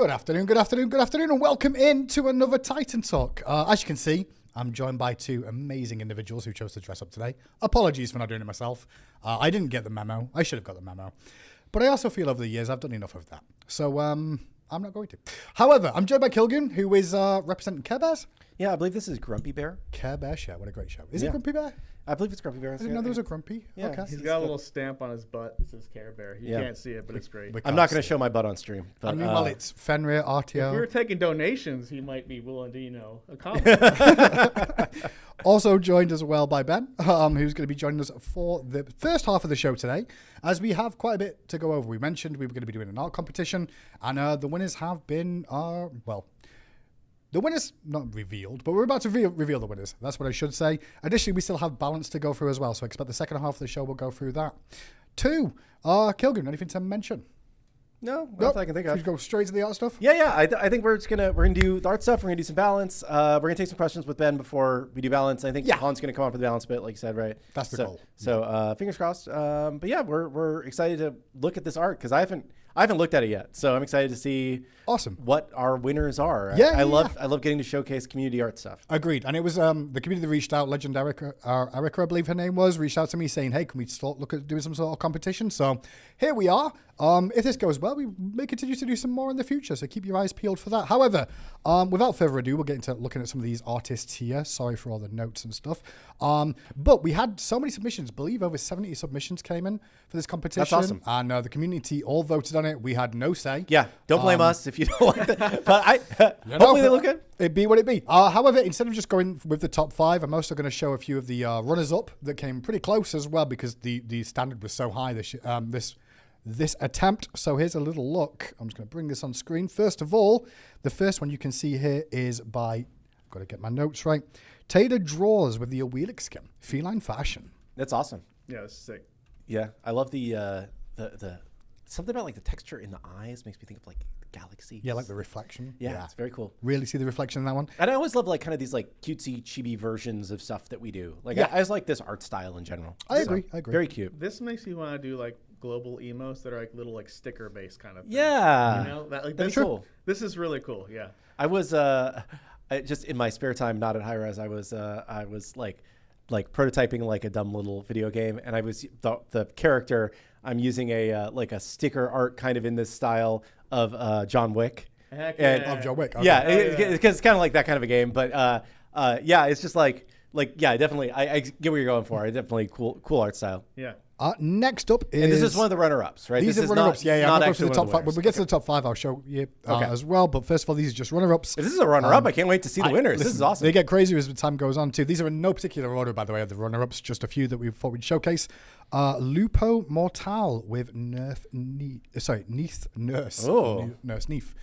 Good afternoon, and welcome in to another Titan Talk. As you can see, I'm joined by two amazing individuals who chose to dress up today. Apologies for not doing it myself. I didn't get the memo. I should have got the memo. But I also feel over the years I've done enough of that. So I'm not going to. However, I'm joined by Kilgun, who is representing Care Bears. Yeah, I believe this is Grumpy Bear. Care Bear show. What a great show. Is it Grumpy Bear? I believe it's Grumpy Bear. I didn't know there was a Grumpy. Yeah. Okay. He's got a little stamp on his butt that says Care Bear. You can't see it, but it's great. I'm not going to show my butt on stream. But, I mean, well, it's Fenrir, RTO. If we were taking donations, he might be willing to, accommodate. Also joined as well by Ben, who's going to be joining us for the first half of the show today, as we have quite a bit to go over. We mentioned we were going to be doing an art competition, and the winners have been, the winners, not revealed, but we're about to reveal the winners. That's what I should say. Additionally, we still have balance to go through as well, so I expect the second half of the show will go through that. Two, Kilgun, anything to mention? No, nope. I can think of. Should we go straight to the art stuff? Yeah. I think we're gonna do the art stuff. We're gonna do some balance. We're gonna take some questions with Ben before we do balance. I think Han's gonna come on for the balance bit, like you said, right? That's the goal. So fingers crossed. But yeah, we're excited to look at this art because I haven't looked at it yet. So I'm excited to see what our winners are. I love getting to showcase community art stuff. Agreed. And it was the community that reached out, Legend Erica, I believe her name was, reached out to me saying, hey, can we look at doing some sort of competition? So here we are. If this goes well, we may continue to do some more in the future. So keep your eyes peeled for that. However, without further ado, we'll get into looking at some of these artists here. Sorry for all the notes and stuff. But we had so many submissions. I believe over 70 submissions came in for this competition. That's awesome. And the community all voted on it. We had no say. Yeah, don't blame us if you don't like that. But hopefully they look good. It'd be what it be. However, instead of just going with the top five, I'm also going to show a few of the runners-up that came pretty close as well because the standard was so high this attempt. So here's a little look. I'm just going to bring this on screen. First of all, the first one you can see here is by, I've got to get my notes right, Taylor Draws with the Awelic skin, feline fashion. That's awesome. Yeah, it's sick. Yeah, I love the something about like the texture in the eyes makes me think of like the galaxy. Yeah, like the reflection. Yeah, it's very cool. Really see the reflection in that one. And I always love like kind of these like cutesy chibi versions of stuff that we do. Like I just like this art style in general. I agree. Very cute. This makes me want to do like global emos that are like little like sticker based kind of thing. Yeah. You know, that's cool. This is really cool. Yeah. I was just in my spare time, not at Hi-Rez, I was like prototyping like a dumb little video game, and I was the character. I'm using a sticker art kind of in this style of John Wick. Heck of John Wick. Okay. Yeah, because it's kind of like that kind of a game. But yeah, it's just like definitely. I get what you're going for. Definitely cool art style. Yeah. Next up is... And this is one of the runner-ups, right? These are runner-ups. I'm not going to the top five. When we get to the top five, I'll show you as well. But first of all, these are just runner-ups. If this is a runner-up, I can't wait to see the winners. This is awesome. They get crazier as the time goes on, too. These are in no particular order, by the way, of the runner-ups. Just a few that we thought we'd showcase. Lupo Mortal with Nurse Neef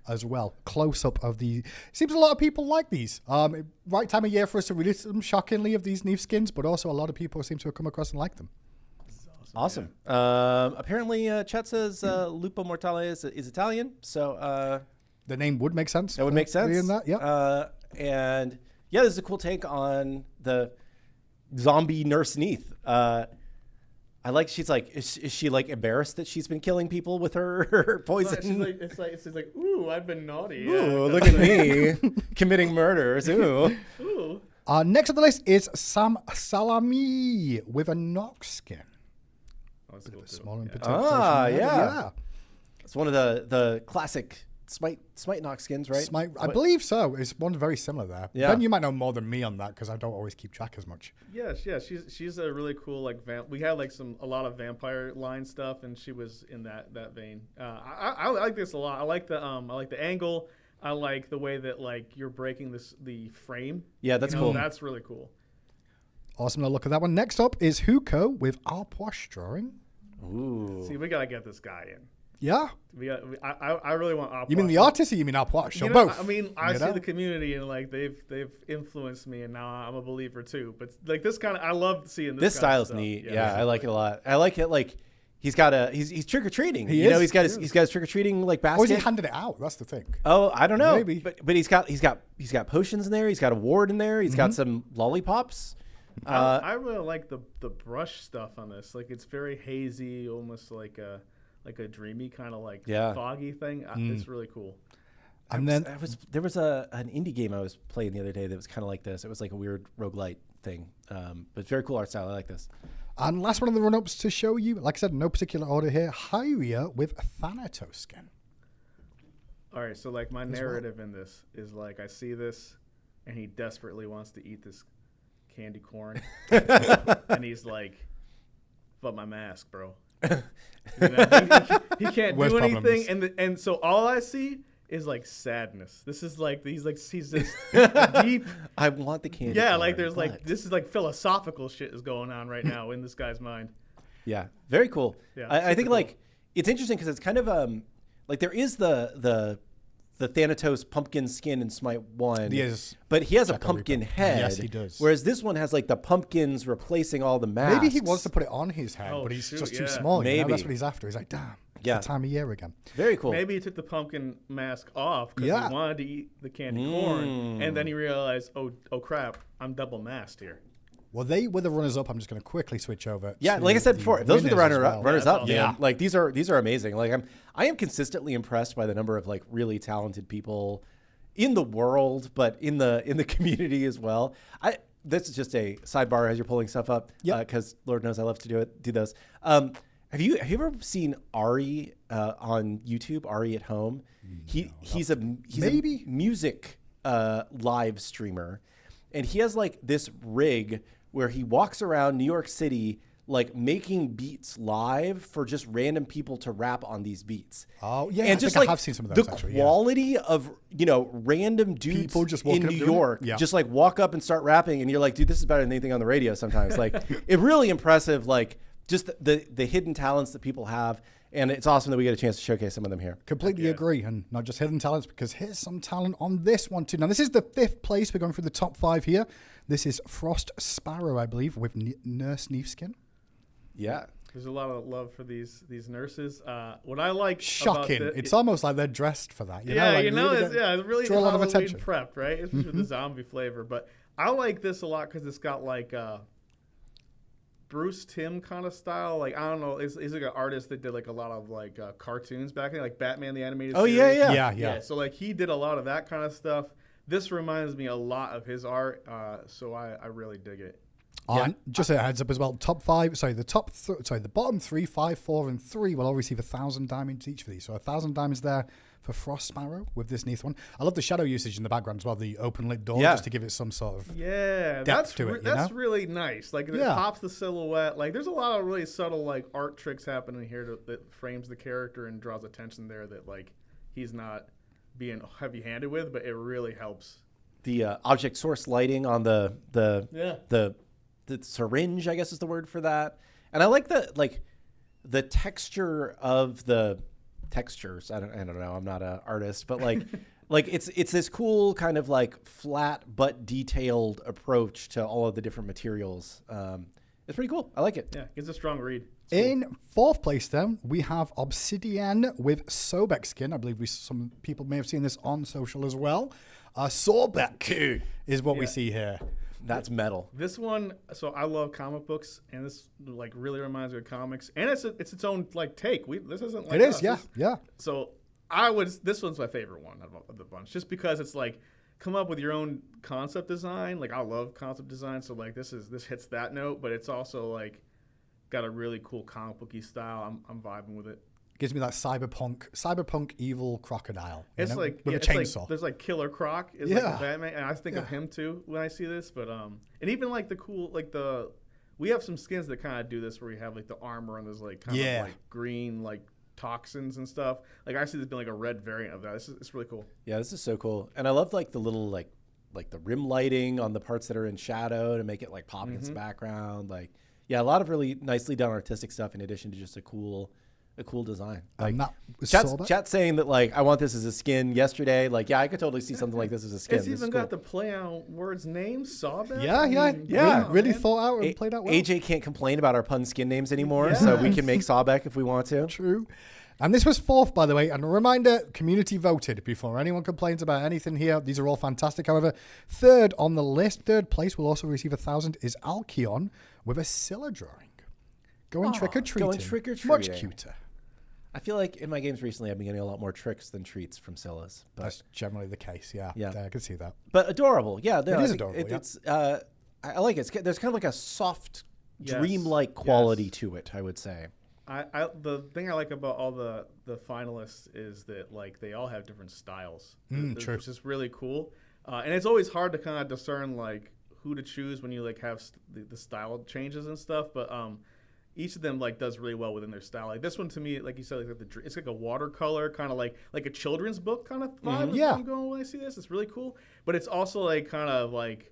as well. Close-up of the... Seems a lot of people like these. Right time of year for us to release them, shockingly, of these Neef skins, but also a lot of people seem to have come across and like them. Awesome. Yeah. Apparently, Chet says Lupo Mortale is Italian, so the name would make sense. That would make sense. In that, yeah. And yeah, this is a cool take on the zombie Nurse Neith. I like. She's like, is she like embarrassed that she's been killing people with her poison? She's like, ooh, I've been naughty. Ooh, look at me committing murders. Ooh. Ooh. Next on the list is Sam Salami with a Nox skin. Cool small yeah. It's one of the classic Smite Nox skins, right? Smite, I believe so. It's one very similar there. Yeah. Ben, you might know more than me on that because I don't always keep track as much. Yeah. She's a really cool like we had like a lot of vampire line stuff, and she was in that vein. I like this a lot. I like the angle. I like the way that like you're breaking the frame. Yeah, that's cool. That's really cool. Awesome to look at that one. Next up is Huko with Arpoche drawing. Ooh. See, we gotta get this guy in. Yeah. I really want Arpoche. You mean the artist or you mean Arpoche? Or both? I mean, I see the community and like they've influenced me, and now I'm a believer too. But like this kind of, I love seeing this. This style is neat. Yeah, I like it a lot. I like it like. He's trick or treating. He's got his trick or treating like basket. Or is he handed it out? That's the thing. Oh, I don't know. Maybe. But he's got potions in there. He's got a ward in there. He's got some lollipops. I really like the brush stuff on this. Like it's very hazy, almost like like a dreamy kind of like Yeah. foggy thing. It's really cool. And then There was an indie game I was playing the other day that was kind of like this. It was like a weird roguelite thing, but very cool art style. I like this. and last one of the run-ups to show you, like I said, no particular order here. Hi-Rez with a Thanatos skin. All right, so like my narrative in this is like I see this, and he desperately wants to eat this candy corn, and he's like, "But my mask, bro." You know, he can't Worst do anything, problems. and so all I see is like sadness. This is like he's just deep. I want the candy. Yeah, corn, like there's like but- this is like philosophical shit is going on right now in this guy's mind. Yeah, very cool. Yeah, I super think cool. like it's interesting because it's kind of like there is the Thanatos pumpkin skin in Smite 1. Yes. But he has a Jackal pumpkin Reaper. head. Yes, he does. Whereas this one has like the pumpkins replacing all the masks. Maybe he wants to put it on his head, Oh, but he's shoot, just too yeah. small. You know? Maybe. That's what he's after. He's like, damn, it's Yeah. the time of year again. Very cool. Maybe he took the pumpkin mask off because Yeah. he wanted to eat the candy corn, and then he realized, oh crap, I'm double masked here. Well, they were the runners-up. I'm just going to quickly switch over. Yeah, to like I said before, if those are the winners as well. runners Yeah, up, that's man. awesome. Like these are amazing. Like I am consistently impressed by the number of like really talented people in the world, but in the community as well. This is just a sidebar as you're pulling stuff up, Yep. because Lord knows I love to do those. Have you ever seen Ari on YouTube? Ari at home. He's a Maybe. music live streamer, and he has like this rig where he walks around New York City like making beats live for just random people to rap on these beats. Oh, yeah, and I just think I like have seen some of those, the actually, yeah. quality of random dudes People just walking in up New doing it? York Yeah. just like walk up and start rapping, and you're like, dude, this is better than anything on the radio. Sometimes like it really impressive, like just the hidden talents that people have, and it's awesome that we get a chance to showcase some of them here. Completely agree, and not just hidden talents, because here's some talent on this one too. Now, this is the 5th place. We're going through the top 5 here. This is Frost Sparrow, I believe, with Nurse Neefskin. Yeah. There's a lot of love for these nurses. What I like Shocking. about It's almost like they're dressed for that. yeah, like, it's really draw a lot of Halloween attention. prepped, right? Especially with the zombie flavor. But I like this a lot because it's got like Bruce Timm kind of style. Like I don't know, he's like an artist that did like a lot of like cartoons back then, like Batman the Animated Oh, Series. Yeah. So like he did a lot of that kind of stuff. This reminds me a lot of his art, so I really dig it. And just a heads up as well. The bottom 3, 5, 4, and 3 will all receive 1,000 diamonds each for these. So 1,000 diamonds there for Frost Sparrow with this Neath one. I love the shadow usage in the background as well. The open lit door, just to give it some sort of depth to it. That's really nice. Like it Yeah. pops the silhouette. Like there's a lot of really subtle like art tricks happening here that frames the character and draws attention there that like he's not being heavy-handed with, but it really helps. The object source lighting on the syringe, I guess is the word for that. And I like the texture of the textures. I don't know. I'm not an artist, but like it's this cool kind of like flat but detailed approach to all of the different materials. It's pretty cool. I like it. Yeah, it's a strong read. In 4th place, then, we have Obsidian with Sobek skin. I believe some people may have seen this on social as well. Sobek is what we see here. That's metal. This one, so I love comic books, and this like really reminds me of comics, and it's its own like take. This isn't like It is, us. yeah. So this one's my favorite one of the bunch, just because it's like come up with your own concept design. Like I love concept design, so like this hits that note, but it's also like got a really cool comic booky style. I'm vibing with it. Gives me that cyberpunk evil crocodile. It's with a it's chainsaw. like there's like Killer Croc is like Yeah. the Batman, and I think of him too when I see this. But and even like the cool we have some skins that kind of do this where we have like the armor and there's like kind of like green like toxins and stuff. Like I see there's been like a red variant of that. It's really cool. Yeah, this is so cool. And I love like the little like the rim lighting on the parts that are in shadow to make it like pop against the background. Like a lot of really nicely done artistic stuff in addition to just a cool design. Like, chat saying that like I want this as a skin yesterday. Like I could totally see something like this as a skin. It's even got the play on words name Sawback. Yeah. Really thought out and played out well. AJ can't complain about our pun skin names anymore, so we can make Sawback if we want to. True. And this was 4th, by the way. And a reminder, community voted before anyone complains about anything here. These are all fantastic. However, 3rd on the list, 3rd place will also receive 1,000 is Alkion with a Scylla drawing. Going trick-or-treating. Going trick-or-treating. Much cuter. I feel like in my games recently, I've been getting a lot more tricks than treats from Scyllas. But That's generally the case. Yeah. Yeah. I can see that. but adorable. Yeah, no, It I is think adorable, yeah. It's I like it. There's kind of like a soft, Yes, dreamlike quality to it, I would say. The thing I like about all the finalists is that like they all have different styles, True. which is really cool. And it's always hard to kind of discern like who to choose when you like have the style changes and stuff. But each of them like does really well within their style. Like this one to me, like you said, like it's like a watercolor kind of like a children's book kind of vibe. Yeah. I'm going when I see this. It's really cool, but it's also like kind of like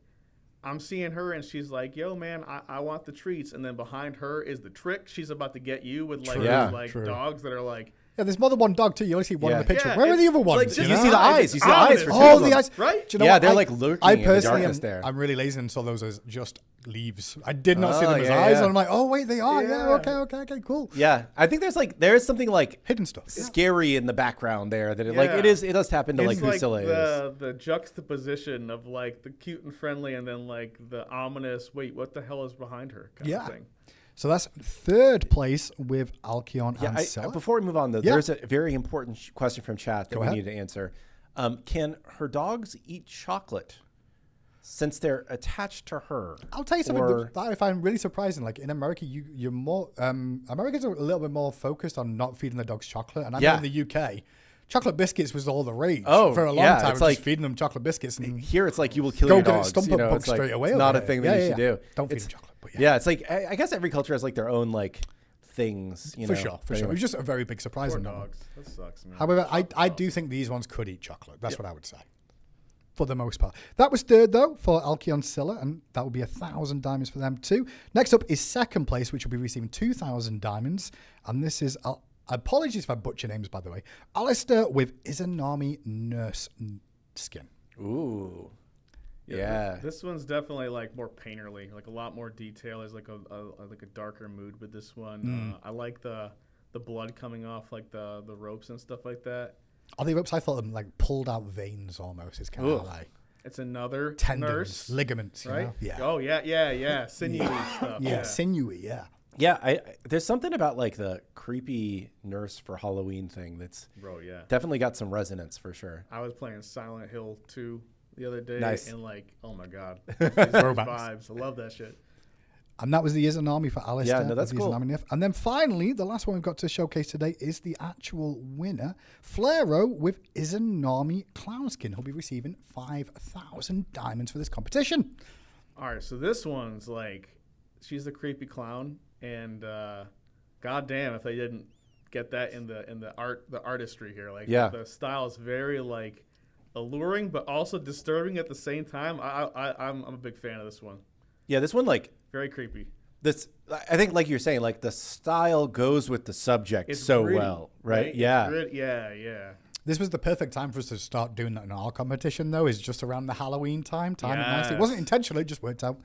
I'm seeing her and she's like, yo, man, I want the treats. And then behind her is the trick. She's about to get you with like True. these Yeah. like True. dogs that are like, Yeah, there's more than one dog too. You only see one in Yeah. the picture. Yeah, Where are the it's other ones? like you just- You know? see the eyes. You see the eyes for two Oh, of them. the eyes. right? Do you know Yeah, what? they're like lurking I in the personally darkness there. I'm really lazy and saw those as just leaves. I did not see Oh, them as yeah, eyes. yeah. And I'm like, oh wait, they are. Yeah. Yeah. Okay, cool. Yeah, I think there is something like Hidden stuff. scary in the background there that Yeah. it does tap into like It's who like Scylla is. the juxtaposition of like the cute and friendly and then like the ominous, wait, what the hell is behind her kind Yeah. of thing. So that's third place with Alcyon and Scylla. Before we move on though, Yeah. there's a very important question from chat that Go we ahead. need to answer. Can her dogs eat chocolate since they're attached to her? I'll tell you something Or- that I find really surprising. Like in America, you're more Americans are a little bit more focused on not feeding the dogs chocolate, and I know Yeah. in the UK, chocolate biscuits was all the rage Oh, for a long yeah, time. it's Just like- feeding them chocolate biscuits and Here it's like you will kill go your get dogs. a stump you know, book it's like, straight away. It's over not a there. thing that you should do. Don't feed It's- them chocolate. But Yeah, it's like I guess every culture has like their own like things. You for know, sure. but It anyway. was just a very big surprise. Poor in that one. dogs. That sucks, man. However, I do think these ones could eat chocolate. That's what I would say. For the most part. That was third, though, for Alcyon Scylla, and that would be 1,000 diamonds for them, too. Next up is second place, which will be receiving 2,000 diamonds. And this is, apologies if I butcher names, by the way, Alistair with Izanami Nurse skin. Ooh. Yeah, Yeah. this one's definitely like more painterly, like a lot more detail. There's like a darker mood with this one. I like the blood coming off like the ropes and stuff like that. Are they ropes? I thought them like pulled out veins almost. It's kind of Ugh. like It's another tendons, nurse, ligaments, you right? know? Yeah. Oh yeah, sinewy stuff. Yeah, sinewy, yeah. Yeah, there's something about like the creepy nurse for Halloween thing that's Bro, yeah. definitely got some resonance for sure. I was playing Silent Hill 2 the other day, Nice. and like, oh my god, Throwbacks. vibes. I love that shit. And that was the Izanami for Alistair. Yeah, no, that's of the cool. Izanami Nymph. And then finally, the last one we've got to showcase today is the actual winner, Flaro with Izanami Clownskin. He'll be receiving 5,000 diamonds for this competition. All right, so this one's like, she's the creepy clown, and goddamn if they didn't get that in the artistry here. Like, Yeah. the style is very like alluring, but also disturbing at the same time. I'm a big fan of this one. Yeah, this one like Very creepy. this. I think like you're saying, like the style goes with the subject It's so gritty, well, right? It's Yeah. gritty. Yeah. This was the perfect time for us to start doing that in our competition, though, is just around the Halloween time. It nicely. It wasn't Yes. intentional. It just worked out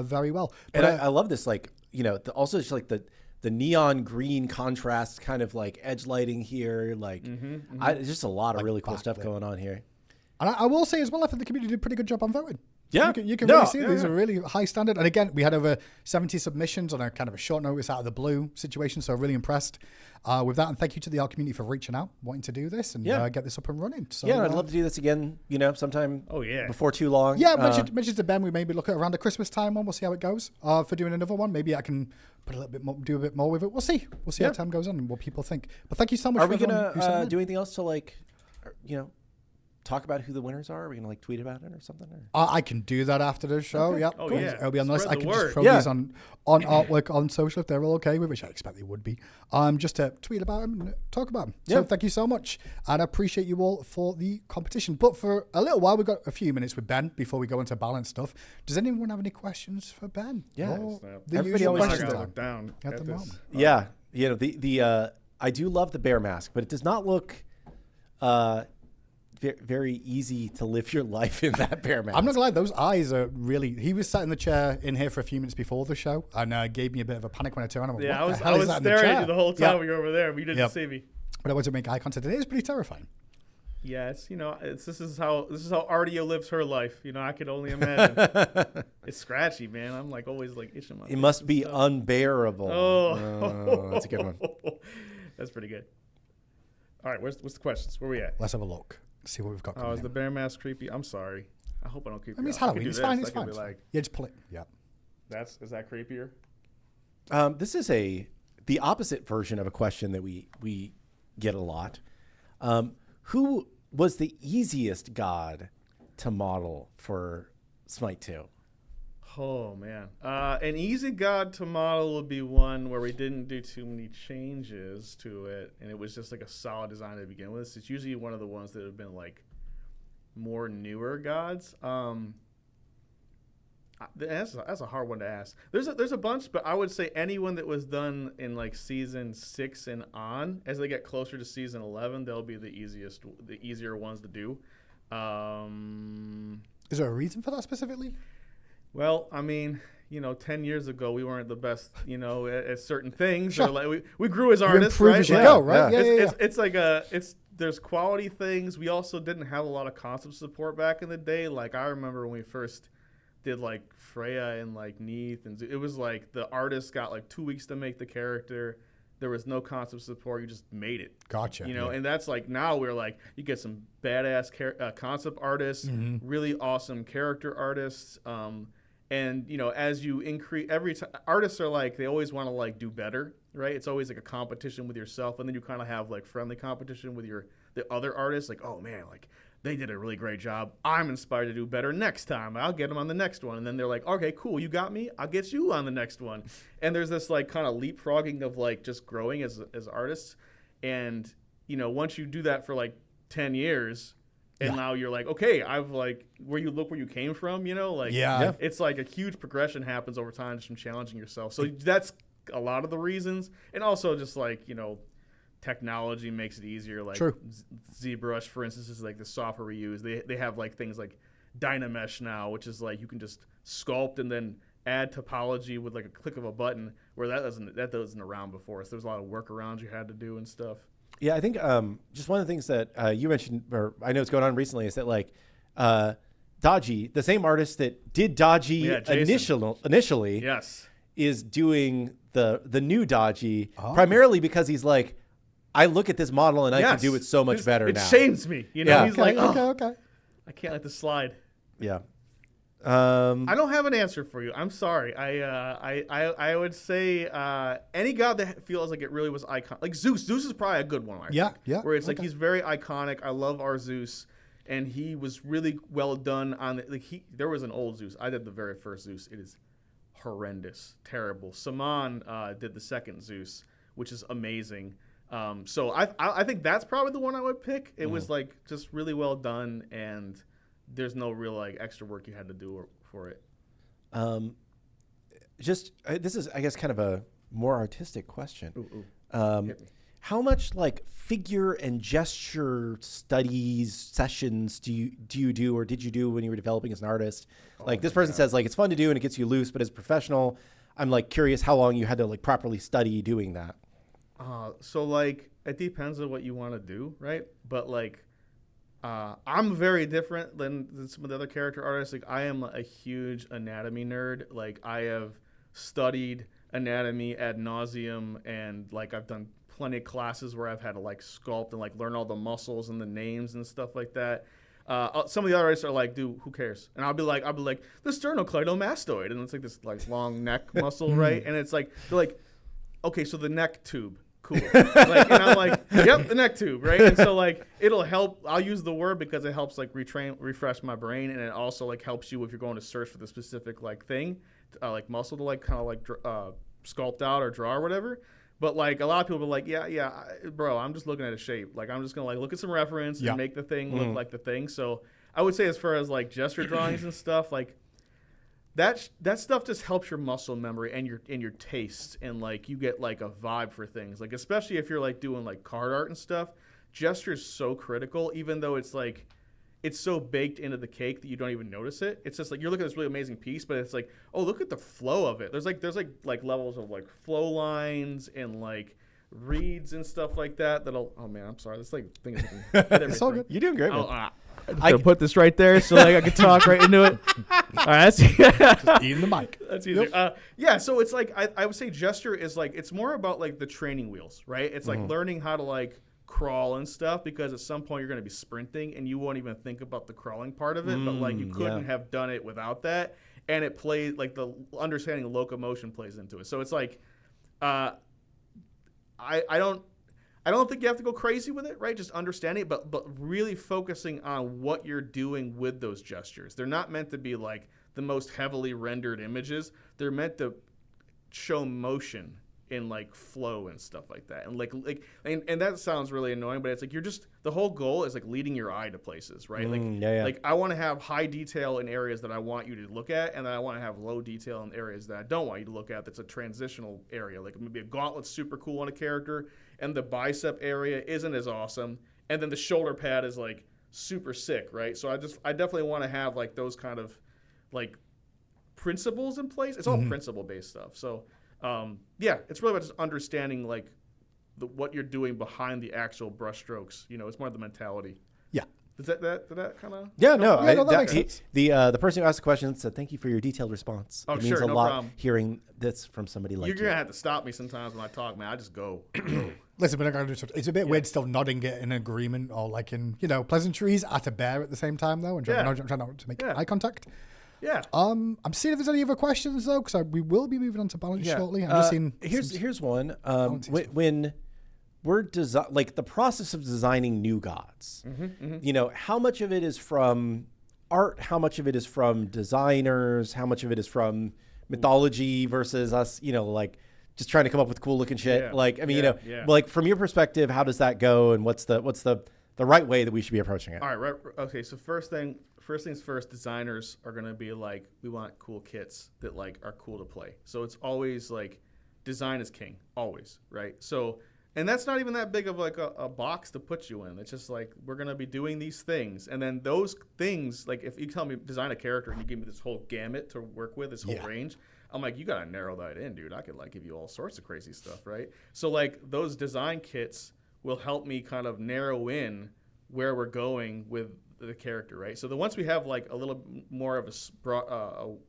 very well. And But, I love this, like, you know, also just like the neon green contrast kind of like edge lighting here. Like, just a lot of really cool stuff backlit. going on here. And I will say as well, I think the community did a pretty good job on voting. Yeah. You can No, really see yeah, these yeah. are really high standard. And again, we had over 70 submissions on a kind of a short notice out of the blue situation. So really impressed with that. And thank you to the R community for reaching out, wanting to do this and Yeah. Get this up and running. So, Yeah, and I'd love to do this again, you know, sometime Oh, yeah. before too long. Yeah, mentioned to Ben, we maybe look at around the Christmas time one. We'll see how it goes for doing another one. Maybe I can put a little bit more, do a bit more with it. We'll see. We'll see Yeah. how time goes on and what people think. But thank you so much Are for we everyone going who sent to in. do anything else to like, you know, talk about who the winners are? Are we going to like tweet about it or something? Or? I can do that after the show. Okay. Yeah, Oh, cool. yeah. It'll be on the list. Spread I the can just word. throw Yeah. these on artwork on social if they're all okay with, which I expect they would be. Just to tweet about them and talk about them. So Yeah. thank you so much, and I appreciate you all for the competition. But for a little while, we've got a few minutes with Ben before we go into balance stuff. Does anyone have any questions for Ben? Yeah. Or Snap. the Everybody usual always I has question gotta time? look down At at the this. moment. Yeah. You know, the I do love the bear mask, but it does not look very easy to live your life in that bear mask. I'm not gonna lie; those eyes are really. He was sat in the chair in here for a few minutes before the show, and gave me a bit of a panic when I turned around. I went, Yeah, what I the hell is was that in the staring at chair? you the whole time Yeah. when you were over there, but you didn't Yep. see me. But I wanted to make eye contact, and it is pretty terrifying. Yeah, this is how Artio lives her life. You know, I could only imagine. It's scratchy, man. I'm like always like itching my. It must be unbearable. Oh, that's a good one. That's pretty good. All right, what's the questions? Where we at? Let's have a look. See what we've got. Oh, is the bear mask creepy? I'm sorry. I hope I don't creep. I mean, it's you out. I could Halloween. do It's this. fine. I It's could fine. be It's like, fine. Yeah, just pull it. Yeah. is that creepier? This is the opposite version of a question that we get a lot. Who was the easiest god to model for Smite 2? Oh man, an easy god to model would be one where we didn't do too many changes to it, and it was just like a solid design to begin with. It's usually one of the ones that have been like more newer gods. That's a hard one to ask. There's a bunch, but I would say anyone that was done in like season 6 and on. As they get closer to season 11, they'll be the easier ones to do. Is there a reason for that specifically? Well, I mean, 10 years ago, we weren't the best, at certain things. Sure. Or like we grew as You artists, improve right? as you Like, go, right? Yeah. It's like there's quality things. We also didn't have a lot of concept support back in the day. Like I remember when we first did like Freya and like Neith, and it was like the artist got like 2 weeks to make the character. There was no concept support. You just made it. Gotcha. Yeah. And that's like now we're like you get some badass concept artists, really awesome character artists. And as you increase every time, artists are like they always want to like do better, right? It's always like a competition with yourself, and then you kind of have like friendly competition with the other artists. Like, oh man, like they did a really great job. I'm inspired to do better next time. I'll get them on the next one. And then they're like, okay, cool, you got me. I'll get you on the next one. And there's this like kind of leapfrogging of like just growing as artists. And once you do that for like 10 years. And now you're like, okay, I've like where you came from, it's like a huge progression happens over time just from challenging yourself. So that's a lot of the reasons. And also just like, technology makes it easier. Like True. ZBrush, for instance, is like the software we use. They have like things like Dynamesh now, which is like you can just sculpt and then add topology with like a click of a button, where that wasn't around before. So there's a lot of workarounds you had to do and stuff. Yeah, I think just one of the things that you mentioned, or I know it's going on recently, is that like Dodgy, the same artist that did Dodgy initially, yes, is doing the new Dodgy primarily because he's like, I look at this model and I can do it so much better now. It shames me, Yeah. He's like, okay. I can't let this slide. Yeah. I don't have an answer for you. I'm sorry. I would say any god that feels like it really was iconic, like Zeus. Zeus is probably a good one. I think, where it's like he's very iconic. I love our Zeus, and he was really well done on the, there was an old Zeus. I did the very first Zeus. It is horrendous, terrible. Saman did the second Zeus, which is amazing. So I think that's probably the one I would pick. It was like just really well done, and there's no real like extra work you had to do for it. This is, I guess, kind of a more artistic question. Ooh. How much like figure and gesture studies sessions do you do or did you do when you were developing as an artist? Like this person says like it's fun to do and it gets you loose, but as a professional, I'm like curious how long you had to like properly study doing that. So like it depends on what you want to do, right? But like I'm very different than some of the other character artists. Like I am a huge anatomy nerd. Like I have studied anatomy ad nauseum, and like I've done plenty of classes where I've had to like sculpt and like learn all the muscles and the names and stuff like that. Some of the other artists are like, dude, who cares? And I'll be like the sternocleidomastoid, and it's like this like long neck muscle, right? And it's like they're like, okay, so the neck tube. Cool. And I'm like, yep, the neck tube, right? And so like it'll help. I'll use the word because it helps like refresh my brain, and it also like helps you if you're going to search for the specific like thing, like muscle to like kind of like sculpt out or draw or whatever. But like a lot of people are like, bro, I'm just looking at a shape. Like I'm just gonna like look at some reference and make the thing look like the thing. So I would say as far as like gesture drawings and stuff, like that stuff just helps your muscle memory and your taste, and like you get like a vibe for things. Like especially if you're like doing like card art and stuff, gesture is so critical. Even though it's like it's so baked into the cake that you don't even notice it. It's just like you're looking at this really amazing piece, but it's like, oh, look at the flow of it. There's like levels of like flow lines and like reeds and stuff like that. Oh man, I'm sorry. This like thing is. It's all good. You're doing great, man. I can put this right there so like I can talk right into it. All right, just eating the mic. That's easier. Yep. So it's like I would say gesture is like it's more about like the training wheels, right? It's like learning how to like crawl and stuff, because at some point you're going to be sprinting and you won't even think about the crawling part of it, but like you couldn't have done it without that. And it plays like the understanding of locomotion plays into it. So it's like, I don't think you have to go crazy with it, right? Just understanding it, but really focusing on what you're doing with those gestures. They're not meant to be like the most heavily rendered images. They're meant to show motion in like flow and stuff like that. And and that sounds really annoying, but it's like the whole goal is like leading your eye to places, right? Like I want to have high detail in areas that I want you to look at, and then I want to have low detail in areas that I don't want you to look at. That's a transitional area. Like maybe a gauntlet's super cool on a character and the bicep area isn't as awesome, and then the shoulder pad is like super sick, right? So I definitely want to have like those kind of like principles in place. It's all principle based stuff. So it's really about just understanding like what you're doing behind the actual brushstrokes. You know, it's more the mentality. Yeah. Did that kind of? Yeah, no. That makes sense. The person who asked the question said, "Thank you for your detailed response." Oh, it means sure, a no lot problem. hearing this from somebody like You're you. gonna have to stop me sometimes when I talk, man. I just go. Listen, we're not going to do something. It's a bit weird still nodding it in agreement or like in, pleasantries at a bear at the same time, though, and trying not to make eye contact. Yeah. I'm seeing if there's any other questions, though, because we will be moving on to balance shortly. I'm just seeing. Here's one. When we're like the process of designing new gods, how much of it is from art? How much of it is from designers? How much of it is from mythology versus us, like just trying to come up with cool looking shit? Like from your perspective, how does that go? And what's the right way that we should be approaching it? All right. Right. Okay. So first things first, designers are going to be like, we want cool kits that like are cool to play. So it's always like design is king, always. Right. So, and that's not even that big of like a box to put you in. It's just like, we're going to be doing these things. And then those things, like if you tell me design a character and you give me this whole gamut to work with, this whole range, I'm like, you got to narrow that in, dude. I could like give you all sorts of crazy stuff. Right. So like those design kits will help me kind of narrow in where we're going with the character, right? So once we have like a little more of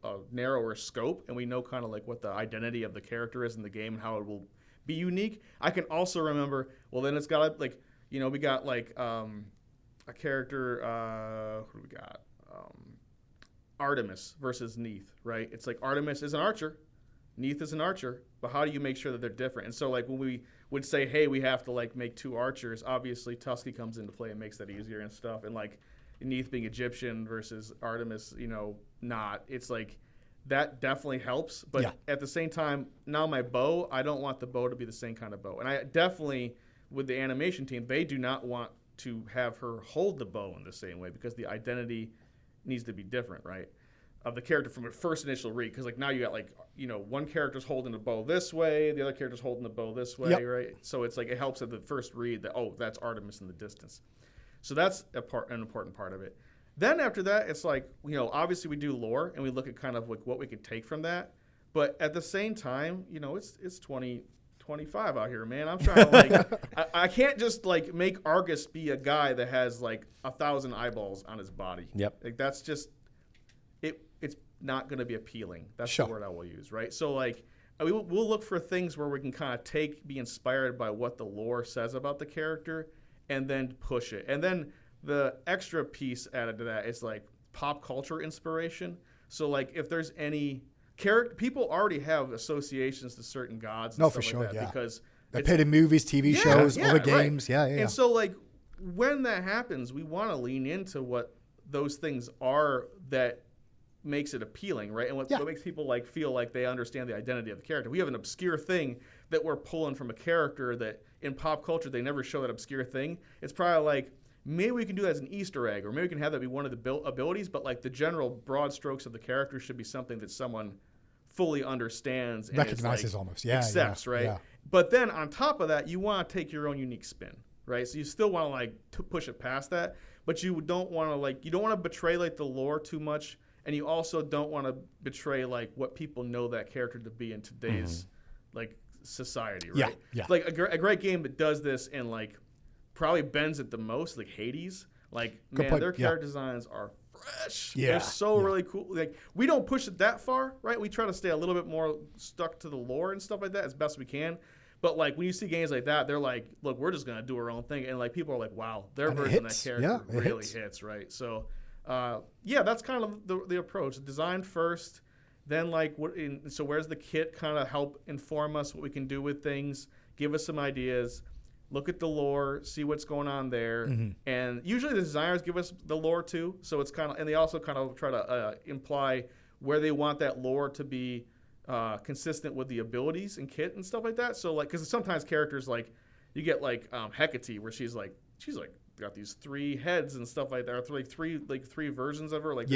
a narrower scope, and we know kind of like what the identity of the character is in the game and how it will be unique, I can also remember, well, then it's got like, we got like a character, who do we got? Artemis versus Neith, right? It's like Artemis is an archer, Neith is an archer, but how do you make sure that they're different? And so like when we would say, hey, we have to like make two archers, obviously Tusky comes into play and makes that easier and stuff. And like Neith being Egyptian versus Artemis, not. It's like that definitely helps. But at the same time, now my bow, I don't want the bow to be the same kind of bow. And I definitely, with the animation team, they do not want to have her hold the bow in the same way because the identity needs to be different, right? Of the character from a first initial read, because like now you got like one character's holding the bow this way, the other character's holding the bow this way, right? So it's like it helps at the first read that that's Artemis in the distance. So that's an important part of it. Then after that, it's like obviously we do lore and we look at kind of like what we could take from that, but at the same time, it's 2025 out here, man. I'm trying to like I can't just like make Argus be a guy that has like 1,000 eyeballs on his body. Yep. Like that's just it's not going to be appealing. That's the word I will use, right? So like we'll look for things where we can kind of be inspired by what the lore says about the character and then push it. And then the extra piece added to that is like pop culture inspiration. So like if there's any character, people already have associations to certain gods and stuff like that because they appeared in movies, TV shows, other games. Right. Yeah. And so like when that happens, we want to lean into what those things are that makes it appealing, right? And what makes people like feel like they understand the identity of the character. We have an obscure thing that we're pulling from a character that in pop culture they never show that obscure thing. It's probably like maybe we can do that as an Easter egg, or maybe we can have that be one of the abilities, but like the general broad strokes of the character should be something that someone fully understands and recognizes, like, almost accepts, right? Yeah. But then on top of that, you want to take your own unique spin, right? So you still want to like push it past that, but you don't want to betray like the lore too much. And you also don't want to betray like what people know that character to be in today's like society, right? Yeah. Like a great game that does this and like probably bends it the most, like Hades. Like their character designs are fresh. Yeah, they're so really cool. Like we don't push it that far, right? We try to stay a little bit more stuck to the lore and stuff like that as best we can. But like when you see games like that, they're like, look, we're just gonna do our own thing, and like people are like, wow, their version of that character really hits, right? So, yeah, that's kind of the approach. Design first, then like so where's the kit kind of help inform us what we can do with things, give us some ideas. Look at the lore, see what's going on there, and usually the designers give us the lore too. So it's kind of, and they also kind of try to imply where they want that lore to be consistent with the abilities and kit and stuff like that. So like, because sometimes characters like you get like Hecate, where she's like got these 3 heads and stuff like that, or three versions of her. Like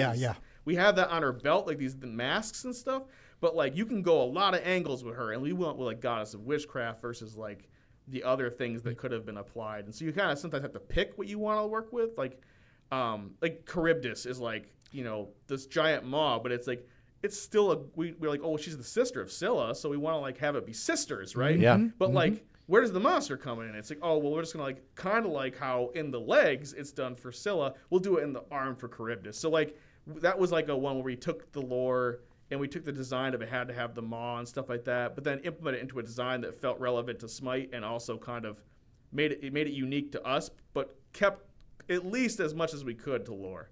we have that on her belt, like the masks and stuff. But like you can go a lot of angles with her, and we went with like goddess of witchcraft versus like the other things that could have been applied. And so you kind of sometimes have to pick what you want to work with. Like Charybdis is like, you know, this giant maw, but it's like, it's still we're like, oh, she's the sister of Scylla, so we want to like have it be sisters, right? Yeah. But like, where does the monster come in? It's like, oh, well, we're just gonna like kind of like how in the legs it's done for Scylla, we'll do it in the arm for Charybdis. So like that was like a one where we took the lore and we took the design of it had to have the maw and stuff like that, but then implemented it into a design that felt relevant to Smite and also kind of made it unique to us, but kept at least as much as we could to lore.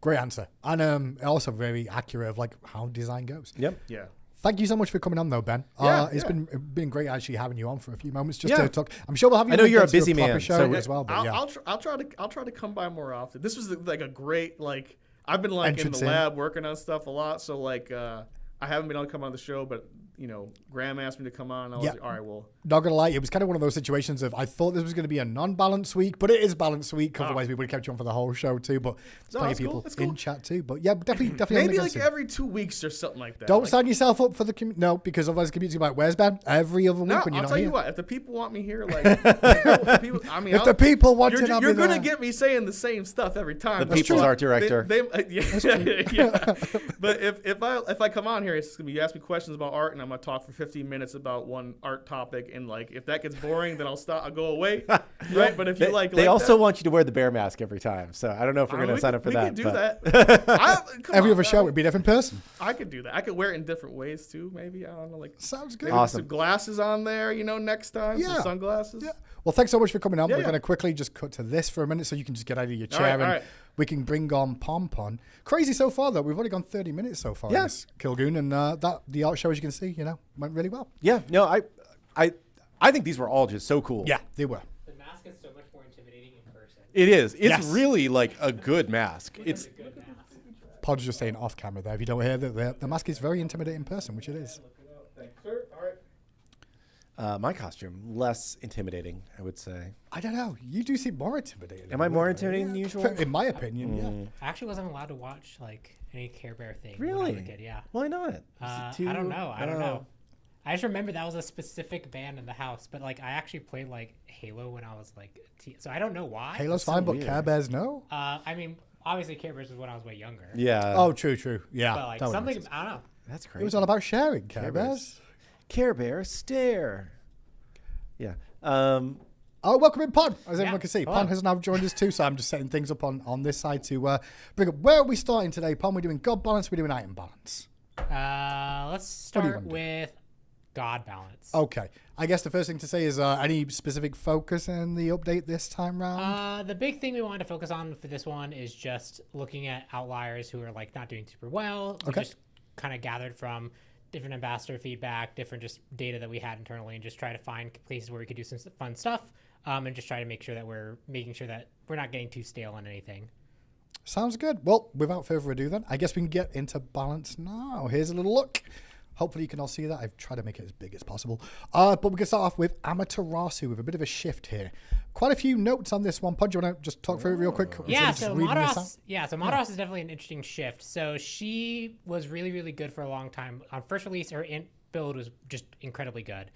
Great answer. And also very accurate of like how design goes. Yep. Yeah. Thank you so much for coming on though, Ben. It's been great actually having you on for a few moments just to talk. I'm sure we'll have you. I know you're a to busy proper man show as well. But I'll try to come by more often. This was like a great like I've been like Entrance in the lab working on stuff a lot, so like I haven't been able to come on the show, but you know, Graham asked me to come on. And I was like, all right, well. Not gonna lie, it was kind of one of those situations of I thought this was going to be a non-balanced week, but it is balanced week. Otherwise, we would have kept you on for the whole show too. But there's plenty of people in chat too. But yeah, definitely. Maybe like every 2 weeks or something like that. Don't sign yourself up for the community. No, because otherwise the community's like, where's Ben? Every other week when you're not here. I'll tell you what. If the people want me here, like, if the people want to, you're gonna get me saying the same stuff every time. The people's art director. Yeah. But if I come on here, it's gonna be you ask me questions about art, and I'm gonna talk for 15 minutes about one art topic, and like if that gets boring, then I'll stop. I'll go away. Right. But if you they also want you to wear the bear mask every time. So I don't know if we're gonna sign up for that. We could do that. Every other show would be a different person. I could do that. I could wear it in different ways too. Maybe I don't know. Like sounds good. Awesome. Some glasses on there. You know, next time. Some sunglasses. Yeah. Well, thanks so much for coming on. We're going to quickly just cut to this for a minute so you can just get out of your chair and we can bring on Pompon. Crazy so far, though. We've only gone 30 minutes so far. Yes. Kilgoon. And the art show, as you can see, went really well. Yeah. No, I think these were all just so cool. Yeah, they were. The mask is so much more intimidating in person. It is. It's really like a good mask. It's a good mask. Pod's just saying off camera there. If you don't hear that, the mask is very intimidating in person, which it is. Thanks, sir. All right. My costume, less intimidating, I would say. I don't know. You do seem more intimidating. Am I more intimidating than usual? In my opinion, yeah. I actually wasn't allowed to watch like any Care Bear thing. Really? When I was a kid, yeah. Why not? I don't know. I don't know. I just remember that was a specific band in the house, but like I actually played like Halo when I was like so I don't know why. Halo's fine, but Care Bears no? I mean, obviously Care Bears was when I was way younger. Yeah. Oh, true. Yeah. But like something, I don't know. That's crazy. It was all about sharing Care Bears. Care Bear stare. Yeah. Welcome in, Pon, as everyone can see. Pon has now joined us too, so I'm just setting things up on this side to bring up. Where are we starting today, Pon? We're doing God balance, we're doing item balance. Let's start with God balance. Okay. I guess the first thing to say is any specific focus in the update this time round? The big thing we wanted to focus on for this one is just looking at outliers who are like not doing super well. We just kind of gathered from different ambassador feedback, different just data that we had internally, and just try to find places where we could do some fun stuff, and just try to make sure that we're not getting too stale on anything. Sounds good. Well, without further ado then, I guess we can get into balance now. Here's a little look. Hopefully you can all see that. I've tried to make it as big as possible. But we can start off with Amaterasu with a bit of a shift here. Quite a few notes on this one. Pod, do you want to just talk through it real quick? So Madaros is definitely an interesting shift. So she was really, really good for a long time. On first release, her build was just incredibly good.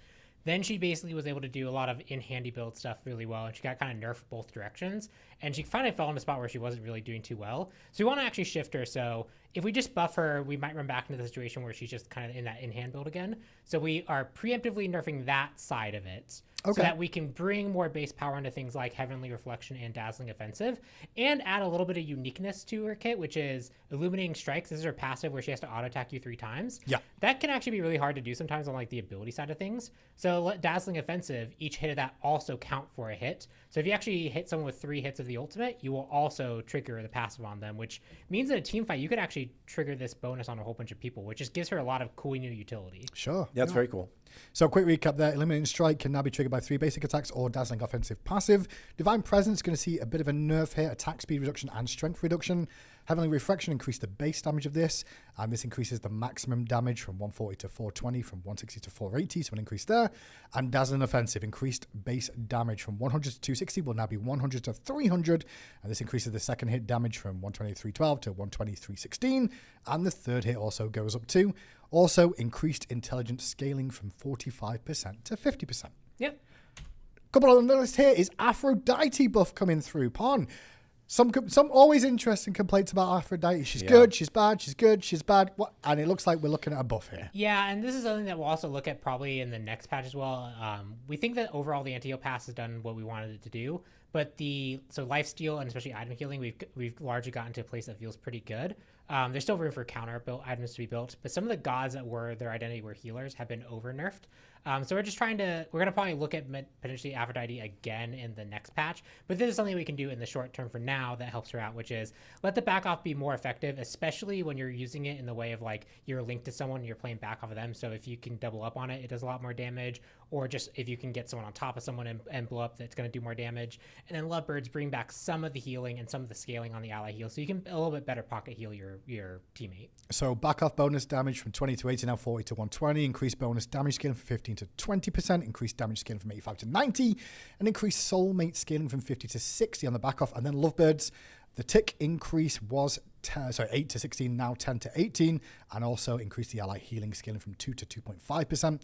Then she basically was able to do a lot of in-handy build stuff really well, and she got kind of nerfed both directions. And she finally fell in a spot where she wasn't really doing too well. So we want to actually shift her. So if we just buff her, we might run back into the situation where she's just kind of in that in-hand build again. So we are preemptively nerfing that side of it. So that we can bring more base power into things like Heavenly Reflection and Dazzling Offensive, and add a little bit of uniqueness to her kit, which is Illuminating Strikes. This is her passive where she has to auto-attack you 3 times. Yeah. That can actually be really hard to do sometimes on like the ability side of things. So let Dazzling Offensive, each hit of that also count for a hit. So if you actually hit someone with 3 hits of the ultimate, you will also trigger the passive on them, which means in a team fight, you could actually trigger this bonus on a whole bunch of people, which just gives her a lot of cool new utility. Sure. Yeah, that's very cool. So quick recap there. Illuminating Strike can now be triggered by 3 basic attacks or Dazzling Offensive passive. Divine Presence going to see a bit of a nerf here, attack speed reduction and strength reduction. Heavenly Reflection increased the base damage of this, and this increases the maximum damage from 140 to 420, from 160 to 480, so an increase there. And Dazzling Offensive increased base damage from 100 to 260, will now be 100 to 300, and this increases the second hit damage from 120 to 312 to 120 to 316, and the third hit also goes up too. Also, increased intelligence scaling from 45% to 50%. Yep. Couple on the list here is Aphrodite buff coming through. Pon. Some always interesting complaints about Aphrodite. She's good, she's bad, she's good, she's bad. What? And it looks like we're looking at a buff here. Yeah, and this is something that we'll also look at probably in the next patch as well. We think that overall the anti-heal pass has done what we wanted it to do, but so lifesteal and especially item healing, we've largely gotten to a place that feels pretty good. There's still room for counter built items to be built, but some of the gods that were their identity were healers have been over nerfed. So we're just we're going to probably look at potentially Aphrodite again in the next patch, but this is something we can do in the short term for now that helps her out, which is let the back off be more effective, especially when you're using it in the way of like you're linked to someone and you're playing back off of them. So if you can double up on it, it does a lot more damage, or just if you can get someone on top of someone and blow up, that's going to do more damage. And then Lovebirds bring back some of the healing and some of the scaling on the ally heal, so you can a little bit better pocket heal your teammate. So back off bonus damage from 20 to 80, now 40 to 120, increased bonus damage scaling from 15 to 20%, increased damage scaling from 85 to 90, and increased soulmate scaling from 50 to 60 on the back off. And then Lovebirds, the tick increase was 8 to 16, now 10 to 18, and also increased the ally healing scaling from 2 to 2.5%.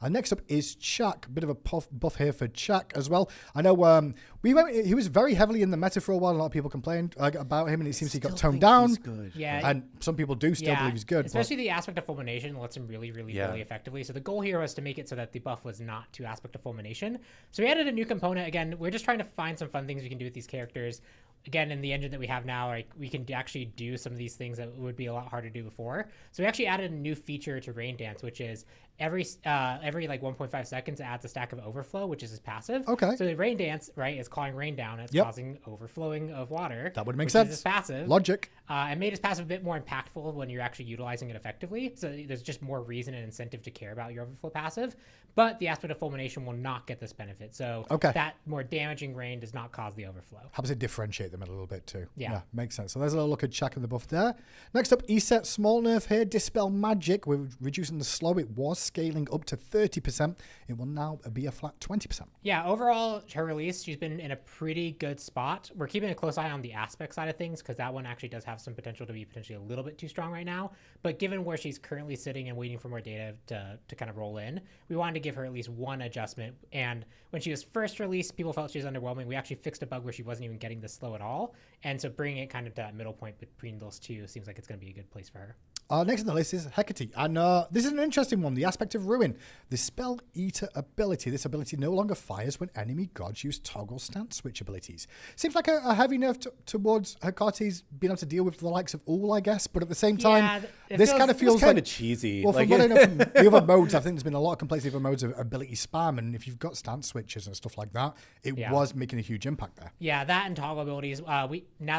Next up is Chak. A bit of a buff here for Chak as well. I know he was very heavily in the meta for a while. A lot of people complained about him, and it seems he got toned down. He's good. Yeah, and some people do still believe he's good. Especially the aspect of fulmination lets him really effectively. So the goal here was to make it so that the buff was not to aspect of fulmination. So we added a new component. Again, we're just trying to find some fun things we can do with these characters. Again, in the engine that we have now, like we can actually do some of these things that would be a lot harder to do before. So we actually added a new feature to Rain Dance, which is every like 1.5 seconds it adds a stack of overflow, which is his passive. Okay. So the Rain Dance, right, is calling rain down. It's causing overflowing of water. That would make sense. Is his passive. Logic. And made his passive a bit more impactful when you're actually utilizing it effectively. So there's just more reason and incentive to care about your overflow passive. But the aspect of fulmination will not get this benefit. So that more damaging rain does not cause the overflow. Helps it differentiate them a little bit too. Yeah, makes sense. So there's a little look at Chak and the buff there. Next up, ESET small nerf here. Dispel Magic. We're reducing the slow. It was scaling up to 30%. It will now be a flat 20%. Yeah, overall, her release, she's been in a pretty good spot. We're keeping a close eye on the aspect side of things because that one actually does have some potential to be potentially a little bit too strong right now. But given where she's currently sitting and waiting for more data to kind of roll in, we wanted to give her at least one adjustment. And when she was first released, people felt she was underwhelming. We actually fixed a bug where she wasn't even getting the slow at all. And so bringing it kind of to that middle point between those two seems like it's going to be a good place for her. Next on the list is Hecate, and this is an interesting one. The aspect of ruin, the Spell Eater ability. This ability no longer fires when enemy gods use toggle stance switch abilities. Seems like a heavy nerf towards Hecate's being able to deal with the likes of Ul, I guess. But at the same time, this kind of feels kind like of cheesy. Well, from what I know from the other modes, I think there's been a lot of complaints with other modes of ability spam, and if you've got stance switches and stuff like that, it was making a huge impact there. Yeah, that and toggle abilities. Now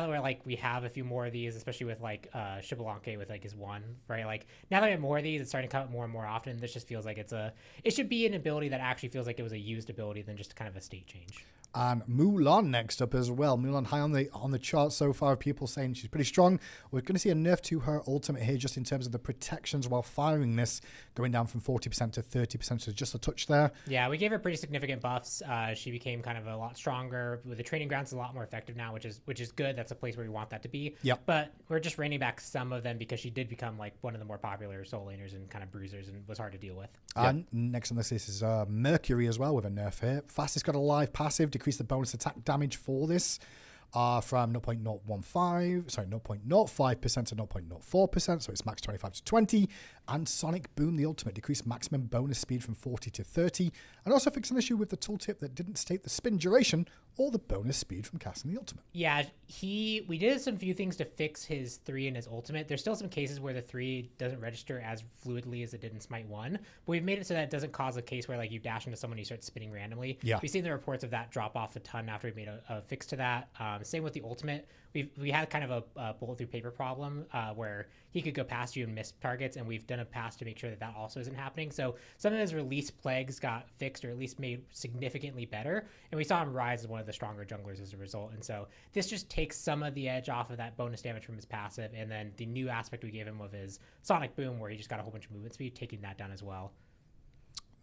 that we have a few more of these, especially with like Shibalanke with like his one, right? Like now that we have more of these, it's starting to come up more and more often. This just feels like it should be an ability that actually feels like it was a used ability than just kind of a state change. And Mulan next up as well. Mulan high on the chart so far. People saying she's pretty strong. We're going to see a nerf to her ultimate here just in terms of the protections while firing this, going down from 40% to 30%. So just a touch there. Yeah, we gave her pretty significant buffs. She became kind of a lot stronger. With the training grounds, a lot more effective now, which is good. That's a place where we want that to be. Yep. But we're just reining back some of them because she did become like one of the more popular soul laners and kind of bruisers and was hard to deal with. And next on this is Mercury as well with a nerf here. Fastest got a live passive, decrease the bonus attack damage for this. from 0.05% to 0.04%, so it's max 25 to 20. And Sonic Boom, the ultimate, decreased maximum bonus speed from 40 to 30, and also fixed an issue with the tooltip that didn't state the spin duration or the bonus speed from casting the ultimate. Yeah, we did some few things to fix his 3 and his ultimate. There's still some cases where the 3 doesn't register as fluidly as it did in Smite 1, but we've made it so that it doesn't cause a case where like you dash into someone and you start spinning randomly. Yeah. We've seen the reports of that drop off a ton after we made a fix to that. Same with the ultimate. We had kind of a bullet through paper problem where he could go past you and miss targets, and we've done a pass to make sure that that also isn't happening. So some of his release plagues got fixed or at least made significantly better, and we saw him rise as one of the stronger junglers as a result. And so this just takes some of the edge off of that bonus damage from his passive, and then the new aspect we gave him of his Sonic Boom, where he just got a whole bunch of movement speed, taking that down as well.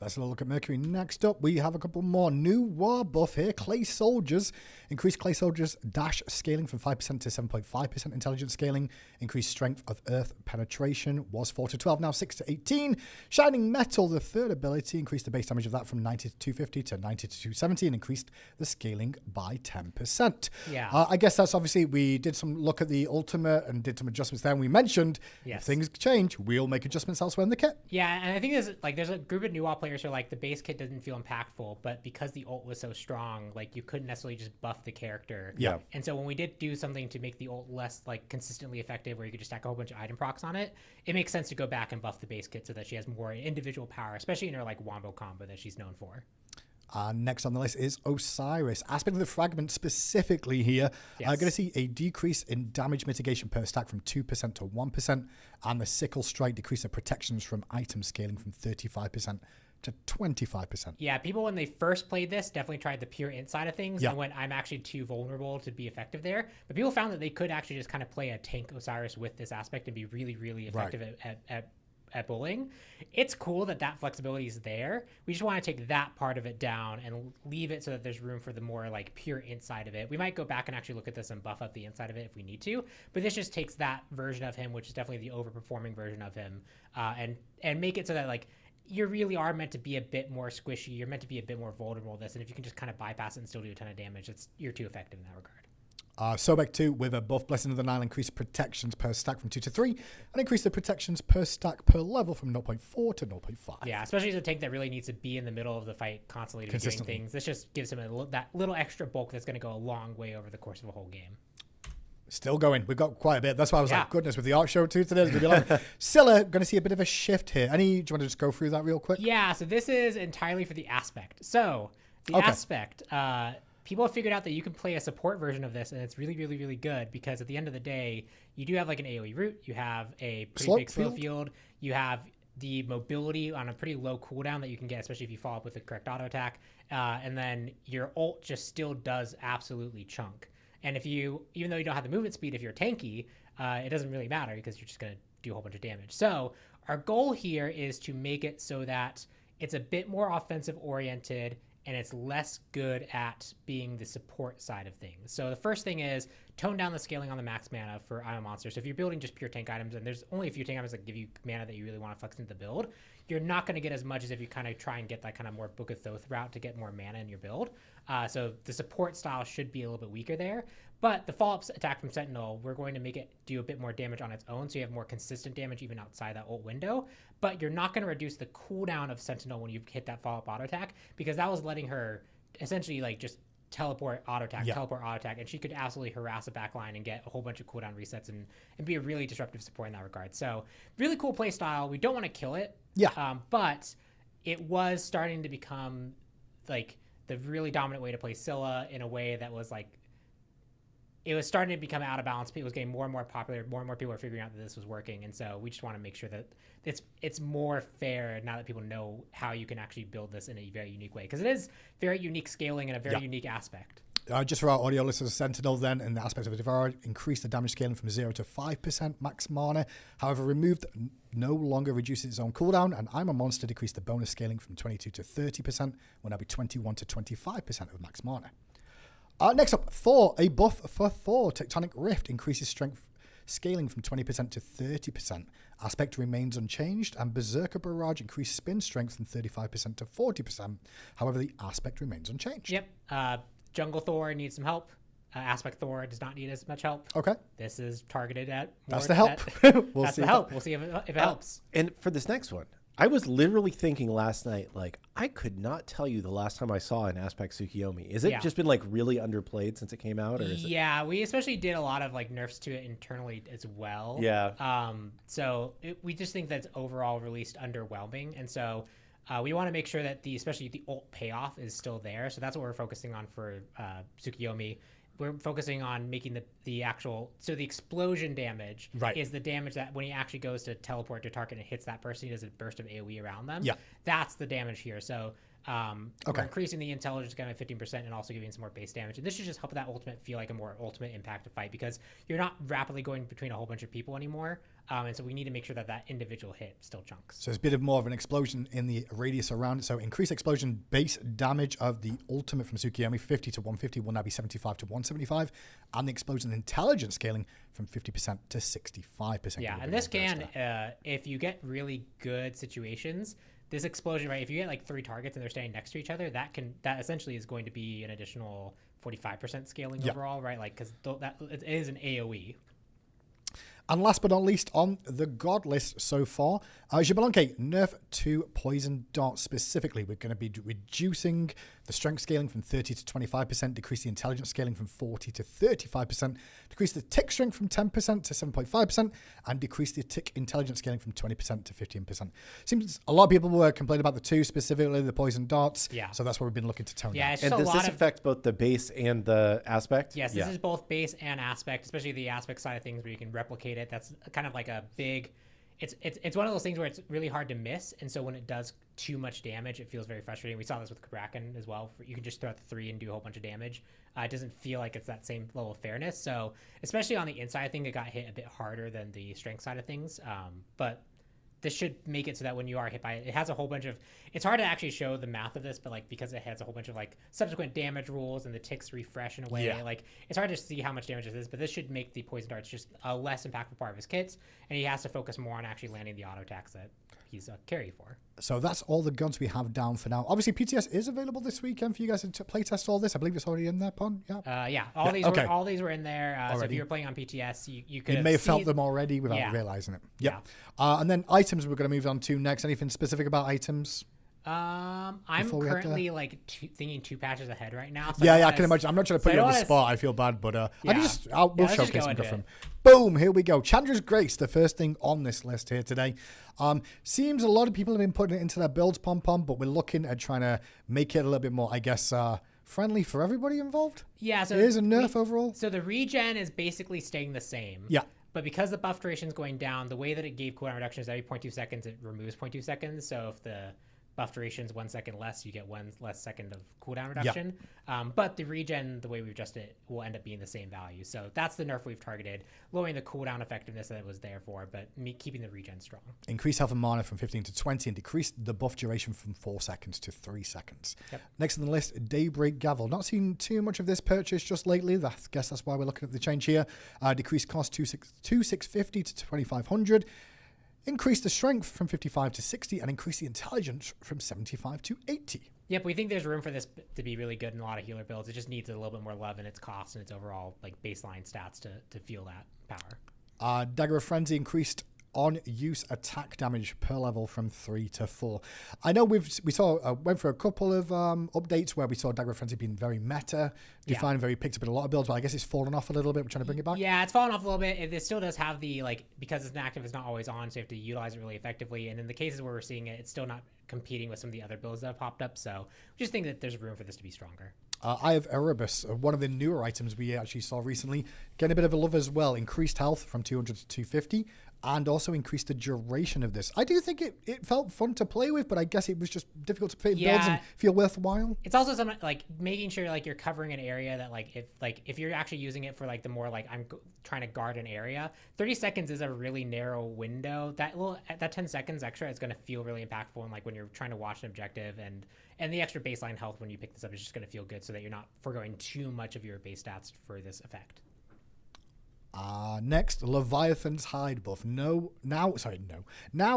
Let's have a look at Mercury. Next up, we have a couple more. New war buff here. Clay Soldiers. Increased Clay Soldiers dash scaling from 5% to 7.5% intelligence scaling. Increased strength of earth penetration. Was 4 to 12, now 6 to 18. Shining Metal, the third ability. Increased the base damage of that from 90 to 250 to 90 to 270 and increased the scaling by 10%. Yeah. I guess that's obviously, we did some look at the ultimate and did some adjustments there. And we mentioned if things change, we'll make adjustments elsewhere in the kit. Yeah, and I think there's a group of new wall players who are like, the base kit doesn't feel impactful, but because the ult was so strong, like you couldn't necessarily just buff the character. Yeah. And so when we did do something to make the ult less like consistently effective, where you could just stack a whole bunch of item procs on it, it makes sense to go back and buff the base kit so that she has more individual power, especially in her like wombo combo that she's known for. Next on the list is Osiris. Aspect of the Fragment specifically here. Yes. Going to see a decrease in damage mitigation per stack from 2% to 1%. And the Sickle Strike decrease of protections from item scaling from 35% to 25%. Yeah, people when they first played this definitely tried the pure int side of things and went, I'm actually too vulnerable to be effective there. But people found that they could actually just kind of play a tank Osiris with this aspect and be really, really effective at bullying. It's cool that that flexibility is there. We just want to take that part of it down and leave it so that there's room for the more like pure inside of it. We might go back and actually look at this and buff up the inside of it if we need to, but this just takes that version of him, which is definitely the overperforming version of him, and make it so that like you really are meant to be a bit more squishy. You're meant to be a bit more vulnerable to this, and if you can just kind of bypass it and still do a ton of damage, you're too effective in that regard. Sobek 2 with a buff, Blessing of the Nile, increased protections per stack from 2 to 3 and increased the protections per stack per level from 0.4 to 0.5. Yeah, especially as a tank that really needs to be in the middle of the fight constantly to be doing things. This just gives him that little extra bulk that's going to go a long way over the course of a whole game. Still going. We've got quite a bit. That's why I was like, goodness, with the art show too today, it's going to be long. Scylla, going to see a bit of a shift here. Do you want to just go through that real quick? Yeah, so this is entirely for the aspect. So the aspect, people have figured out that you can play a support version of this, and it's really, really, really good because at the end of the day, you do have like an AoE root, you have a pretty big slow field, you have the mobility on a pretty low cooldown that you can get, especially if you follow up with the correct auto attack, and then your ult just still does absolutely chunk. And even though you don't have the movement speed, if you're tanky, it doesn't really matter because you're just going to do a whole bunch of damage. So our goal here is to make it so that it's a bit more offensive oriented and it's less good at being the support side of things. So the first thing is tone down the scaling on the max mana for item monsters. So if you're building just pure tank items, and there's only a few tank items that give you mana that you really want to flex into the build, you're not going to get as much as if you kind of try and get that kind of more Book of Thoth route to get more mana in your build. So the support style should be a little bit weaker there. But the follow-up attack from Sentinel, we're going to make it do a bit more damage on its own, so you have more consistent damage even outside that ult window. But you're not going to reduce the cooldown of Sentinel when you hit that follow-up auto attack, because that was letting her essentially like just teleport auto attack, and she could absolutely harass a backline and get a whole bunch of cooldown resets and be a really disruptive support in that regard. So really cool play style. We don't want to kill it, but it was starting to become like the really dominant way to play Scylla in a way that was like, it was starting to become out of balance. It was getting more and more popular. More and more people were figuring out that this was working. And so we just want to make sure that it's more fair now that people know how you can actually build this in a very unique way. Because it is very unique scaling and a very unique aspect. Just for our audio listeners, Sentinel then, in the aspect of Devour, increased the damage scaling from 0 to 5% max mana. However, removed no longer reduces its own cooldown, and I'm a Monster decreased the bonus scaling from 22 to 30%, will now be 21 to 25% of max mana. Next up, Thor, a buff for Thor. Tectonic Rift increases strength scaling from 20% to 30%. Aspect remains unchanged, and Berserker Barrage increased spin strength from 35% to 40%. However, the aspect remains unchanged. Yep. Jungle Thor needs some help. Aspect Thor does not need as much help. Okay. This is targeted at. That's the help. We'll That's see the help. We'll see if it helps. And for this next one, I was literally thinking last night, like, I could not tell you the last time I saw an Aspect Tsukiyomi. Is it just been like really underplayed since it came out? Or is Yeah, we especially did a lot of like nerfs to it internally as well. Yeah. So we just think that's overall released underwhelming. And so we want to make sure that especially the ult payoff is still there. So that's what we're focusing on for Tsukiyomi. We're focusing on making the actual, so the explosion damage is the damage that when he actually goes to teleport to target and hits that person, he does a burst of AoE around them. Yeah. That's the damage here. So we're increasing the intelligence by 15% and also giving some more base damage. And this should just help that ultimate feel like a more ultimate impact to fight because you're not rapidly going between a whole bunch of people anymore. And so we need to make sure that that individual hit still chunks. So it's a bit of more of an explosion in the radius around it. So increased explosion base damage of the ultimate from Tsukiyomi, 50 to 150 will now be 75 to 175. And the explosion intelligence scaling from 50% to 65%. Yeah, and this can, if you get really good situations, this explosion, right? If you get like 3 targets and they're standing next to each other, that essentially is going to be an additional 45% scaling overall, right? Like, because it is an AoE. And last but not least on the God list so far, Xbalanque, nerf to poison darts specifically. We're going to be reducing the strength scaling from 30 to 25%, decrease the intelligence scaling from 40 to 35%, decrease the tick strength from 10% to 7.5%, and decrease the tick intelligence scaling from 20% to 15%. Seems a lot of people were complaining about the 2, specifically the poison darts. Yeah. So that's what we've been looking to tone down. And does this affect both the base and the aspect? Yes, this is both base and aspect, especially the aspect side of things where you can replicate it. That's kind of like a big... It's one of those things where it's really hard to miss, and so when it does too much damage, it feels very frustrating. We saw this with Kraken as well. You can just throw out the 3 and do a whole bunch of damage. It doesn't feel like it's that same level of fairness. So especially on the inside thing, it got hit a bit harder than the strength side of things. But this should make it so that when you are hit by it, it has a whole bunch of... It's hard to actually show the math of this, but like because it has a whole bunch of like subsequent damage rules and the ticks refresh in a way, like it's hard to see how much damage this is, but this should make the poison darts just a less impactful part of his kits, and he has to focus more on actually landing the auto attacks that he's a carry for. So that's all the guns we have down for now. Obviously, PTS is available this weekend for you guys to playtest all this. I believe it's already in there, Pon. Yeah. All these were in there. So if you were playing on PTS, you could may have felt them already without realizing it. Yep. And then items we're going to move on to next. Anything specific about items? I'm currently like thinking 2 patches ahead right now. So I can imagine. I'm not trying to put you on the spot. I feel bad, but we'll showcase some different. Boom, here we go. Chandra's Grace, the first thing on this list here today. Seems a lot of people have been putting it into their builds, Pom, but we're looking at trying to make it a little bit more, I guess, friendly for everybody involved. Yeah, so it is a nerf overall. So the regen is basically staying the same. Yeah. But because the buff duration is going down, the way that it gave cooldown reduction is every 0.2 seconds, it removes 0.2 seconds. So if the buff duration is 1 second less, you get 1 less second of cooldown reduction. But the regen, the way we adjusted it, will end up being the same value. So that's the nerf we've targeted, lowering the cooldown effectiveness that it was there for, but keeping the regen strong. Increase health and mana from 15 to 20 and decrease the buff duration from 4 seconds to 3 seconds. Next on the list, Daybreak Gavel. Not seen too much of this purchase just lately. I guess that's why we're looking at the change here. Decrease cost 2650 to 2500. Increase the strength from 55 to 60 and increase the intelligence from 75 to 80. Yep, we think there's room for this to be really good in a lot of healer builds. It just needs a little bit more love in its cost and its overall like baseline stats to feel that power. Dagger of Frenzy increased on use attack damage per level from 3 to 4. I know went through a couple of updates where we saw Dagger of Frenzy being very meta, defined, very picked up in a lot of builds, but I guess it's fallen off a little bit. We're trying to bring it back. Yeah, it's fallen off a little bit. It still does have the, like, because it's inactive, it's not always on, so you have to utilize it really effectively. And in the cases where we're seeing it, it's still not competing with some of the other builds that have popped up. So we just think that there's room for this to be stronger. Eye of Erebus, one of the newer items we actually saw recently, getting a bit of a love as well. Increased health from 200 to 250. And also increase the duration of this. I do think it felt fun to play with, but I guess it was just difficult to fit in builds and feel worthwhile. It's also something like making sure like you're covering an area that if you're actually using it for like the more like I'm trying to guard an area, 30 seconds is a really narrow window. That 10 seconds extra is going to feel really impactful, and like when you're trying to watch an objective, and the extra baseline health when you pick this up is just going to feel good, so that you're not foregoing too much of your base stats for this effect. Next, Leviathan's Hide buff. Now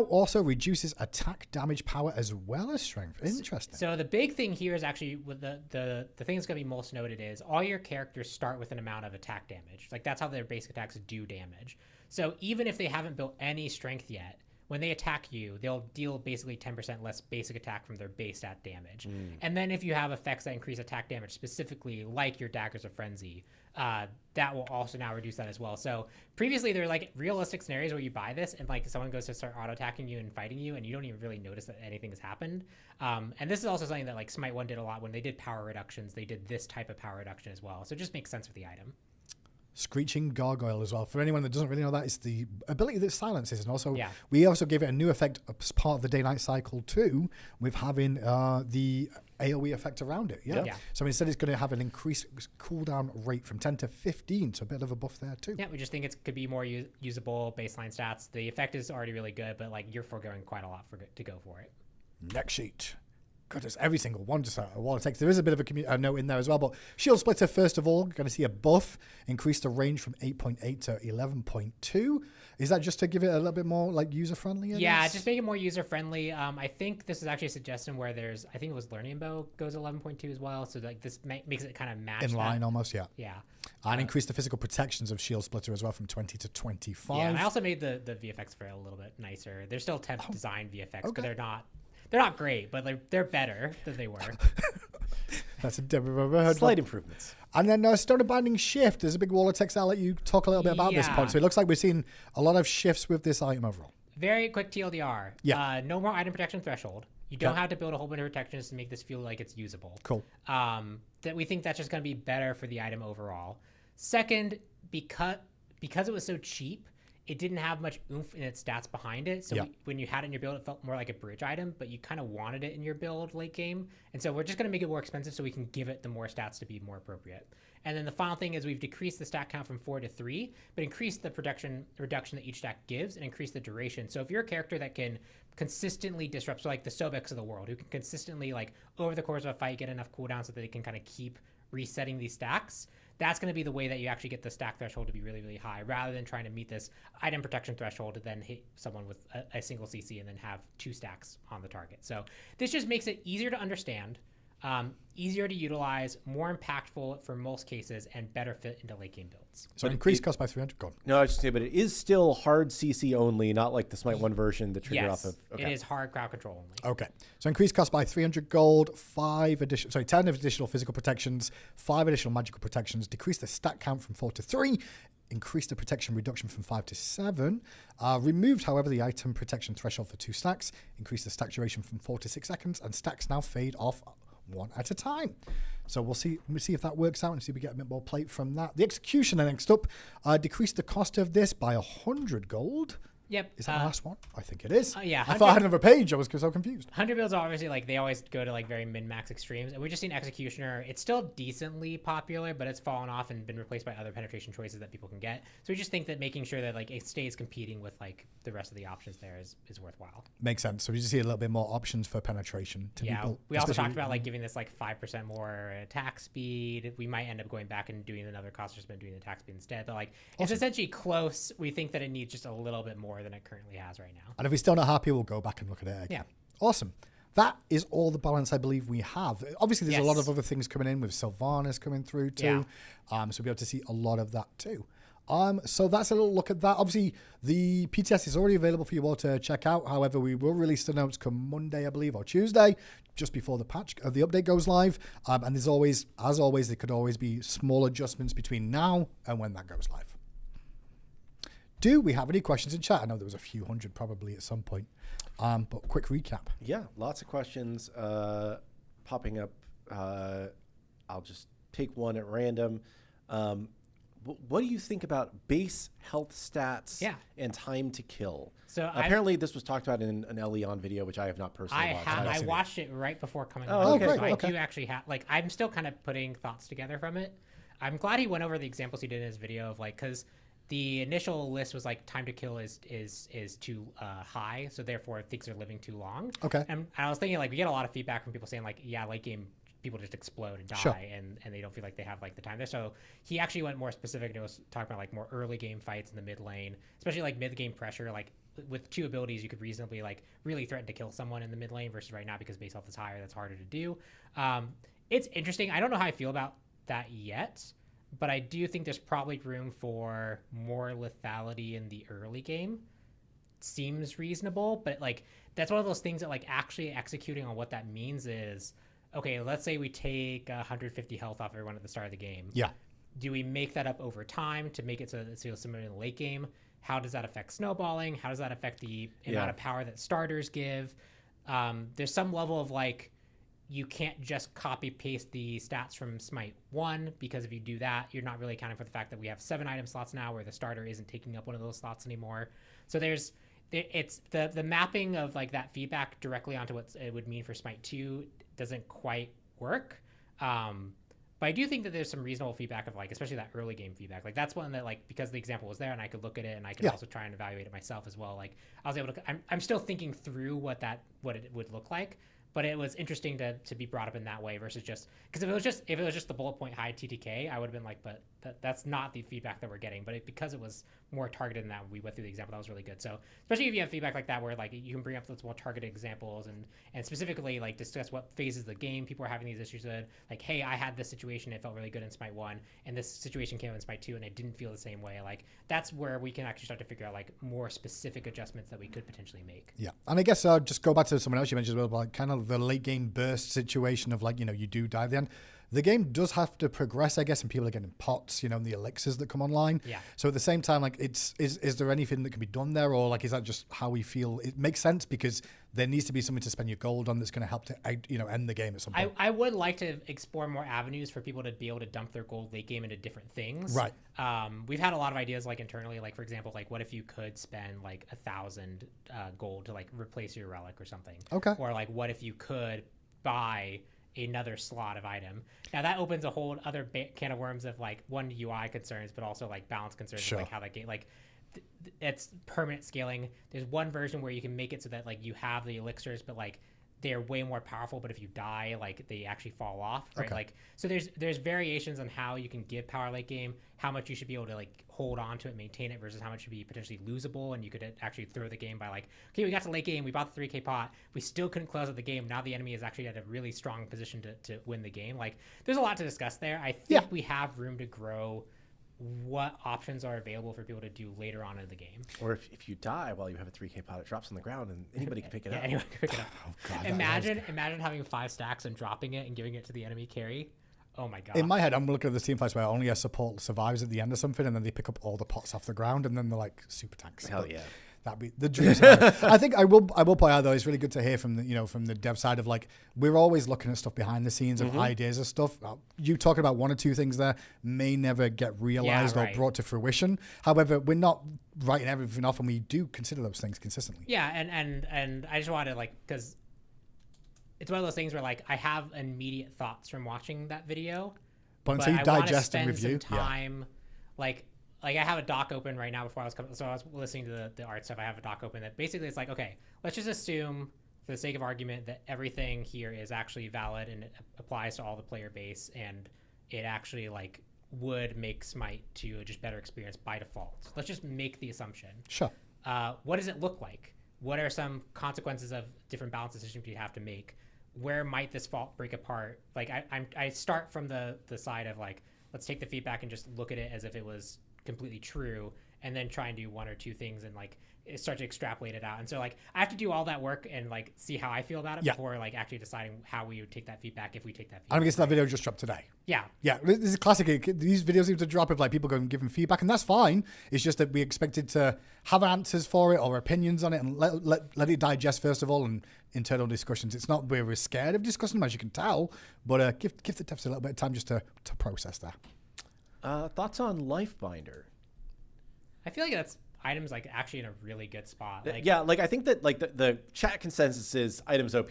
also reduces attack damage power as well as strength. Interesting. So the big thing here is actually with the thing that's going to be most noted is all your characters start with an amount of attack damage. Like that's how their basic attacks do damage. So even if they haven't built any strength yet, when they attack you, they'll deal basically 10% less basic attack from their base stat damage. And then if you have effects that increase attack damage specifically, like your Daggers of Frenzy, that will also now reduce that as well. So previously there were like realistic scenarios where you buy this and like someone goes to start auto-attacking you and fighting you and you don't even really notice that anything has happened. And this is also something that like Smite 1 did a lot. When they did power reductions, they did this type of power reduction as well. So it just makes sense with the item. Screeching Gargoyle as well. For anyone that doesn't really know that, it's the ability that silences. And also, we also gave it a new effect as part of the day-night cycle too, with having the AoE effect around it. Yeah. So instead, it's going to have an increased cooldown rate from 10 to 15. So a bit of a buff there too. Yeah, we just think it could be more usable baseline stats. The effect is already really good, but like you're foregoing quite a lot to go for it. Next sheet. Goodness, every single one just a wall of text. There is a bit of a note in there as well, but Shield Splitter, first of all, going to see a buff, increase the range from 8.8 to 11.2. Is that just to give it a little bit more like user-friendly? Yeah, just make it more user-friendly. I think this is actually a suggestion where I think it was Learning Bow goes 11.2 as well, so like this makes it kind of match in line almost, yeah. Yeah. And increase the physical protections of Shield Splitter as well from 20 to 25. Yeah, and I also made the VFX for it a little bit nicer. They're still temp design VFX, but they're not great, but they're better than they were. That's a slight improvements. And then Stone of Binding Shift. There's a big wall of text. I'll let you talk a little bit about this point. So it looks like we're seeing a lot of shifts with this item overall. Very quick TLDR. Yeah. No more item protection threshold. You don't have to build a whole bunch of protections to make this feel like it's usable. Cool. That we think that's just going to be better for the item overall. Second, because it was so cheap, it didn't have much oomph in its stats behind it. So when you had it in your build, it felt more like a bridge item, but you kind of wanted it in your build late game. And so we're just going to make it more expensive so we can give it the more stats to be more appropriate. And then the final thing is we've decreased the stat count from 4 to 3, but increased the reduction that each stack gives and increased the duration. So if you're a character that can consistently disrupt, so like the Sobex of the world, who can consistently like over the course of a fight get enough cooldown so that they can kind of keep resetting these stacks, that's going to be the way that you actually get the stack threshold to be really, really high, rather than trying to meet this item protection threshold to then hit someone with a single CC and then have 2 stacks on the target. So this just makes it easier to understand, easier to utilize, more impactful for most cases, and better fit into late game builds. So increased cost by 300. Go on. No, I was just saying, but it is still hard CC only, not like the Smite 1 version that trigger off of. Okay. It is hard crowd control only. Okay. So increased cost by 300 gold, 10 additional physical protections, 5 additional magical protections, decrease the stat count from 4 to 3, increase the protection reduction from 5 to 7, removed, however, the item protection threshold for 2 stacks, increase the stack duration from 4 to 6 seconds, and stacks now fade off one at a time. So we'll see if that works out and see if we get a bit more plate from that. The Executioner next up, decreased the cost of this by 100 gold. Yep. Is that the last one? I think it is. Yeah. I thought I had another page. I was so confused. 100 builds are obviously like they always go to like very min-max extremes, and we've just seen Executioner. It's still decently popular, but it's fallen off and been replaced by other penetration choices that people can get. So we just think that making sure that like it stays competing with like the rest of the options there is worthwhile. Makes sense. So we just see a little bit more options for penetration to be built. We also talked about like giving this like 5% more attack speed. We might end up going back and doing another cost just been doing the attack speed instead, but like it's essentially close. We think that it needs just a little bit more than it currently has right now. And if we're still not happy, we'll go back and look at it again. Yeah. Awesome. That is all the balance I believe we have. Obviously, there's a lot of other things coming in with Sylvanas coming through too. So we'll be able to see a lot of that too. So that's a little look at that. Obviously, the PTS is already available for you all to check out. However, we will release the notes come Monday, I believe, or Tuesday, just before the update goes live. And there's always, as always, there could always be small adjustments between now and when that goes live. Do we have any questions in chat? I know there was a few hundred probably at some point, but quick recap. Yeah, lots of questions popping up. I'll just take one at random. What do you think about base health stats and time to kill? So apparently this was talked about in an Leon video, which I have not personally watched. I watched it right before coming on. Oh, great. So I do actually have, like, I'm still kind of putting thoughts together from it. I'm glad he went over the examples he did in his video of like, because the initial list was like time to kill is too high, so therefore things are living too long. Okay. And I was thinking like we get a lot of feedback from people saying like, yeah, late game people just explode and die, Sure. and they don't feel like they have like the time there. So he actually went more specific and was talking about like more early game fights in the mid lane, especially like mid game pressure. Like with 2 abilities, you could reasonably like really threaten to kill someone in the mid lane versus right now because base health is higher. That's harder to do. It's interesting. I don't know how I feel about that yet, but I do think there's probably room for more lethality in the early game. Seems reasonable, but like that's one of those things that like actually executing on what that means is, okay, let's say we take 150 health off everyone at the start of the game. Yeah. Do we make that up over time to make it so that it's similar in the late game? How does that affect snowballing? How does that affect the amount of power that starters give? There's some level of like, you can't just copy paste the stats from Smite 1, because if you do that, you're not really accounting for the fact that we have 7 item slots now where the starter isn't taking up one of those slots anymore. So it's the mapping of like that feedback directly onto what it would mean for Smite 2 doesn't quite work. But I do think that there's some reasonable feedback of like, especially that early game feedback. Like that's one that like, because the example was there and I could look at it and I could also try and evaluate it myself as well. Like I was able to, I'm still thinking through what it would look like. But it was interesting to be brought up in that way versus just because if it was just the bullet point high TTK, I would have been like, but that's not the feedback that we're getting. But because it was more targeted than that, we went through the example. That was really good. So especially if you have feedback like that, where like you can bring up those more targeted examples and specifically like discuss what phases of the game people are having these issues with. Like, hey, I had this situation, it felt really good in Smite 1, and this situation came in Smite 2, and it didn't feel the same way. Like that's where we can actually start to figure out like more specific adjustments that we could potentially make. Yeah, and I guess just go back to someone else you mentioned as well, like kind of the late game burst situation of like, you do die at the end. The game does have to progress, I guess, and people are getting pots, and the elixirs that come online. Yeah. So at the same time, like, is there anything that can be done there, or like, is that just how we feel? It makes sense because there needs to be something to spend your gold on that's going to help to, end the game at some point. I would like to explore more avenues for people to be able to dump their gold late game into different things. Right. We've had a lot of ideas like internally, like for example, like what if you could spend like 1,000 gold to like replace your relic or something. Okay. Or like what if you could buy another slot of item. Now that opens a whole other can of worms of like one UI concerns, but also like balance concerns. Sure. Of like how that game, like it's permanent scaling. There's one version where you can make it so that like you have the elixirs, but like they're way more powerful, but if you die, like they actually fall off, right? Okay. Like, so there's variations on how you can give power late game, how much you should be able to like hold on to it, maintain it, versus how much should be potentially losable. And you could actually throw the game by like, okay, we got to late game, we bought the 3K pot, we still couldn't close out the game. Now the enemy is actually at a really strong position to win the game. Like there's a lot to discuss there. I think we have room to grow what options are available for people to do later on in the game. Or if you die while you have a 3K pot, it drops on the ground and anybody can pick it up. Anyone can pick it up. Oh, God, imagine having 5 stacks and dropping it and giving it to the enemy carry. Oh my God. In my head, I'm looking at this team fights where only a support survives at the end of something, and then they pick up all the pots off the ground, and then they're like super tanks. Hell yeah. That'd be the dream scenario. I think I will point out though, it's really good to hear from from the dev side of like, we're always looking at stuff behind the scenes of ideas of stuff. You talking about 1 or 2 things there may never get realized or brought to fruition. However, we're not writing everything off, and we do consider those things consistently. Yeah, and I just wanted to like, because it's one of those things where like I have immediate thoughts from watching that video, but until you digest and review, some time, like I have a doc open right now before I was coming, so I was listening to the art stuff. I have a doc open that basically it's like, okay, let's just assume for the sake of argument that everything here is actually valid and it applies to all the player base, and it actually like would make Smite to a just better experience by default. Let's just make the assumption. Sure. What does it look like? What are some consequences of different balance decisions you have to make? Where might this fault break apart? Like I start from the side of like, let's take the feedback and just look at it as if it was completely true, and then try and do 1 or 2 things and like start to extrapolate it out. And so like I have to do all that work and like see how I feel about it before like actually deciding how we would take that feedback, if we take that feedback. I'm guessing that video just dropped today. Yeah. This is classic. These videos seem to drop if like people go and give them feedback, and that's fine. It's just that we expected to have answers for it or opinions on it, and let it digest first of all, and internal discussions. It's not we're scared of discussing them, as you can tell, but give the devs a little bit of time just to process that. Thoughts on Lifebinder? I feel like that's items like actually in a really good spot. Like, yeah, like I think that like the chat consensus is items OP.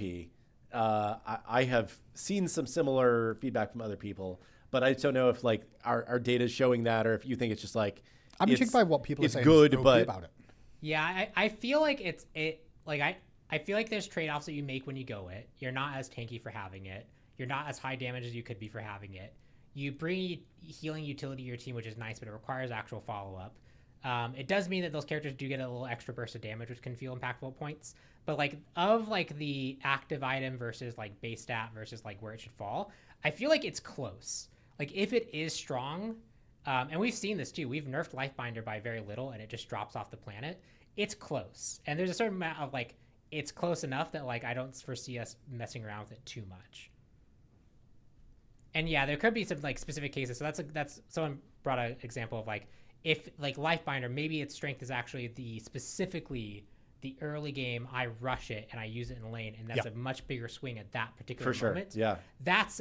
I have seen some similar feedback from other people, but I just don't know if like our data is showing that, or if you think it's just like I'm intrigued by what people are saying. Good, but about it. Yeah, I feel like I feel like there's trade-offs that you make when you go it. You're not as tanky for having it. You're not as high damage as you could be for having it. You bring healing utility to your team, which is nice, but it requires actual follow-up. It does mean that those characters do get a little extra burst of damage, which can feel impactful at points. But like of like the active item versus like base stat versus like where it should fall, I feel like it's close. Like if it is strong, and we've seen this too. We've nerfed Lifebinder by very little, and it just drops off the planet. It's close, and there's a certain amount of like it's close enough that like I don't foresee us messing around with it too much. And yeah, there could be some like specific cases. So that's someone brought an example of like if like Lifebinder, maybe its strength is actually specifically the early game. I rush it and I use it in lane, and that's a much bigger swing at that particular moment. Yeah, that's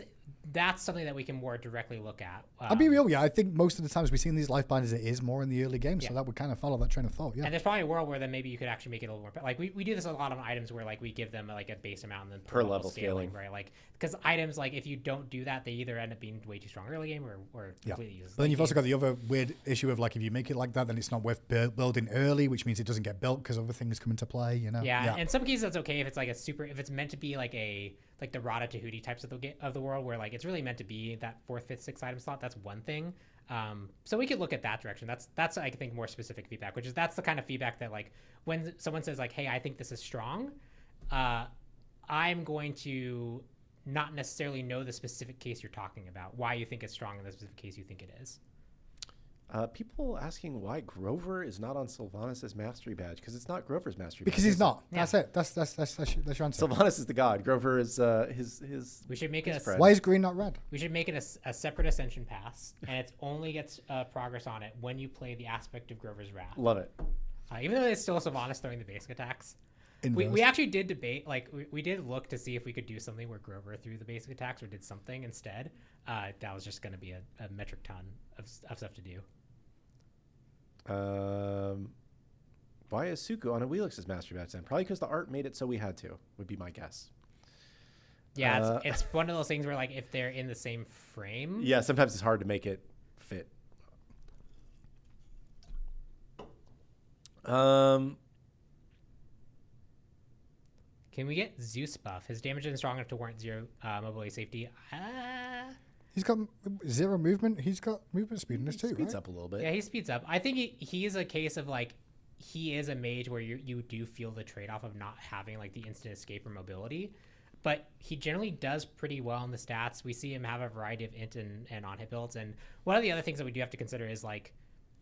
something that we can more directly look at. I'll be real, I think most of the times we see in these Lifebinders, it is more in the early game, so that would kind of follow that train of thought. Yeah, and there's probably a world where then maybe you could actually make it a little more. Like we do this a lot on items where like we give them like a base amount and then per level scaling, right? Like because items like if you don't do that, they either end up being way too strong early game or completely useless. But then you've also got the other weird issue of like if you make it like that, then it's not worth building early, which means it doesn't get built because other things come into play. You know. Yeah. In some cases that's okay if it's like if it's meant to be like the Rada Tahuti types of the world where like it's really meant to be that 4th, 5th, 6th item slot. That's one thing. So we could look at that direction. That's I think more specific feedback, which is that's the kind of feedback that like when someone says like, hey, I think this is strong, I'm going to not necessarily know the specific case you're talking about, why you think it's strong in the specific case you think it is. People asking why Grover is not on Sylvanas' mastery badge, because it's not Grover's mastery because badge. He's not. Yeah. That's it. That's your answer. Sylvanas is the god. Grover is his. We should make it. Why is green not red? We should make it a separate ascension pass, and it only gets progress on it when you play the aspect of Grover's Wrath. Love it. Even though it's still Sylvanas throwing the basic attacks. We actually did debate, like we did look to see if we could do something where Grover threw the basic attacks or did something instead. That was just going to be a metric ton of stuff to do. Why is Suku on a Wheelix's mastery badge then? Probably because the art made it so we had to, would be my guess. Yeah, it's one of those things where like if they're in the same frame. Yeah, sometimes it's hard to make it fit. Can we get Zeus buff? His damage isn't strong enough to warrant 0 mobility safety. He's got 0 movement. He's got movement speed in this too, Speeds right? up a little bit. Yeah, he speeds up. I think he is a case of like he is a mage where you do feel the trade-off of not having like the instant escape or mobility, but he generally does pretty well in the stats. We see him have a variety of int and on-hit builds, and one of the other things that we do have to consider is like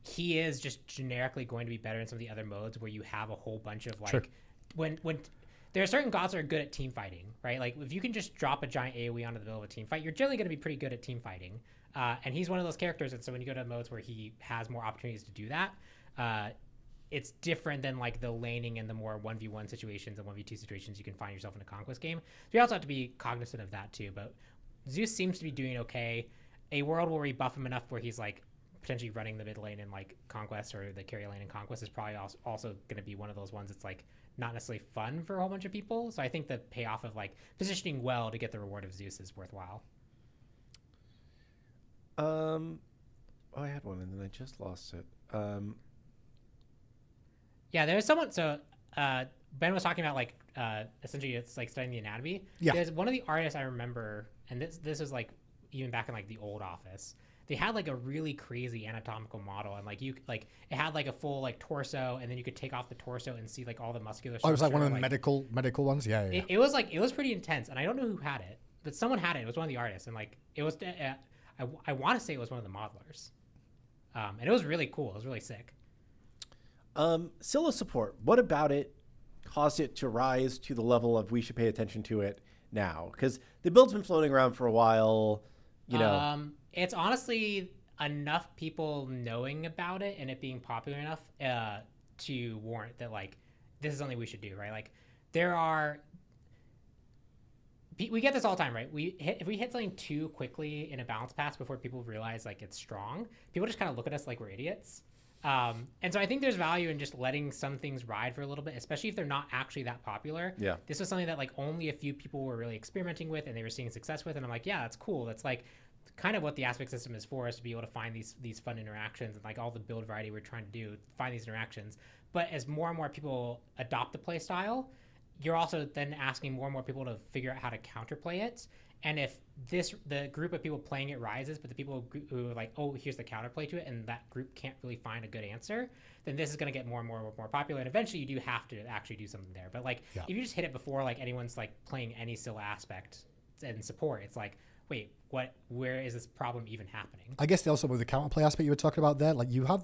he is just generically going to be better in some of the other modes where you have a whole bunch of like when there are certain gods that are good at team fighting, right? Like if you can just drop a giant AoE onto the middle of a team fight, you're generally going to be pretty good at team fighting. And he's one of those characters. And so when you go to modes where he has more opportunities to do that, it's different than like the laning and the more 1v1 situations and 1v2 situations you can find yourself in a Conquest game. So you also have to be cognizant of that too. But Zeus seems to be doing okay. A world where we buff him enough where he's like potentially running the mid lane in like Conquest or the carry lane in Conquest is probably also going to be one of those ones that's like not necessarily fun for a whole bunch of people. So I think the payoff of like positioning well to get the reward of Zeus is worthwhile. I had one and then I just lost it. Yeah, there's someone. So Ben was talking about like essentially it's like studying the anatomy. Yeah. There's one of the artists I remember, and this is like even back in like the old office. They had like a really crazy anatomical model, and like it had like a full like torso, and then you could take off the torso and see like all the muscular structure. Oh, it was like one of the medical ones. Yeah. It was pretty intense, and I don't know who had it, but someone had it. It was one of the artists, and like it was. I want to say it was one of the modelers, and it was really cool. It was really sick. Scylla support. What about it caused it to rise to the level of we should pay attention to it now? Because the build's been floating around for a while. You know. It's honestly enough people knowing about it and it being popular enough to warrant that like this is something we should do, right? Like we get this all the time, right? If we hit something too quickly in a balance pass before people realize like it's strong, people just kind of look at us like we're idiots. And so I think there's value in just letting some things ride for a little bit, especially if they're not actually that popular. Yeah. This was something that like only a few people were really experimenting with and they were seeing success with. And I'm like, yeah, that's cool. That's like kind of what the aspect system is for, is to be able to find these fun interactions and like all the build variety we're trying to do, find these interactions. But as more and more people adopt the play style, you're also then asking more and more people to figure out how to counterplay it. And if the group of people playing it rises, but the people who are like, oh, here's the counterplay to it, and that group can't really find a good answer, then this is going to get more and more popular. And eventually you do have to actually do something there. But like, if you just hit it before like anyone's like playing any still aspect and support, it's like, wait, where is this problem even happening? I guess also with the counterplay aspect you were talking about there, like you have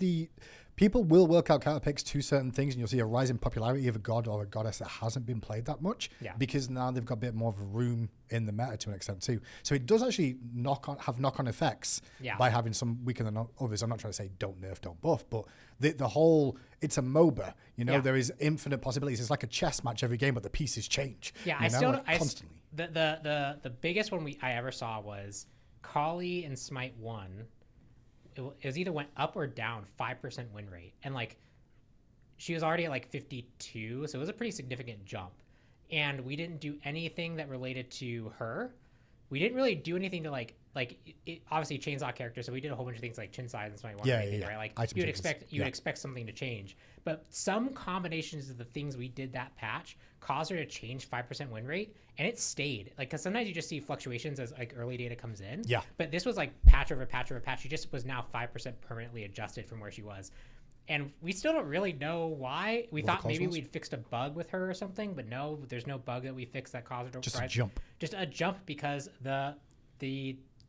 people will work out counterpicks to certain things, and you'll see a rise in popularity of a god or a goddess that hasn't been played that much, because now they've got a bit more of a room in the meta to an extent too. So it does actually have knock-on effects by having some weaker than others. I'm not trying to say don't nerf, don't buff, but the whole, it's a MOBA, there is infinite possibilities. It's like a chess match every game, but the pieces change. Constantly. The biggest one I ever saw was Kali in Smite 1. It was either went up or down 5% win rate, and like she was already at like 52, so it was a pretty significant jump. And we didn't do anything that related to her. We didn't really do anything to like it, obviously chainsaw character, so we did a whole bunch of things like chin size and Smite 1 right? Like you would expect something to change, but some combinations of the things we did that patch caused her to change 5% win rate, and it stayed. Like, because sometimes you just see fluctuations as like early data comes in. Yeah. But this was like patch over patch over patch. She just was now 5% permanently adjusted from where she was. And we still don't really know why. We thought maybe we'd fixed a bug with her or something, but no, there's no bug that we fixed that caused her to just a jump. Just a jump because the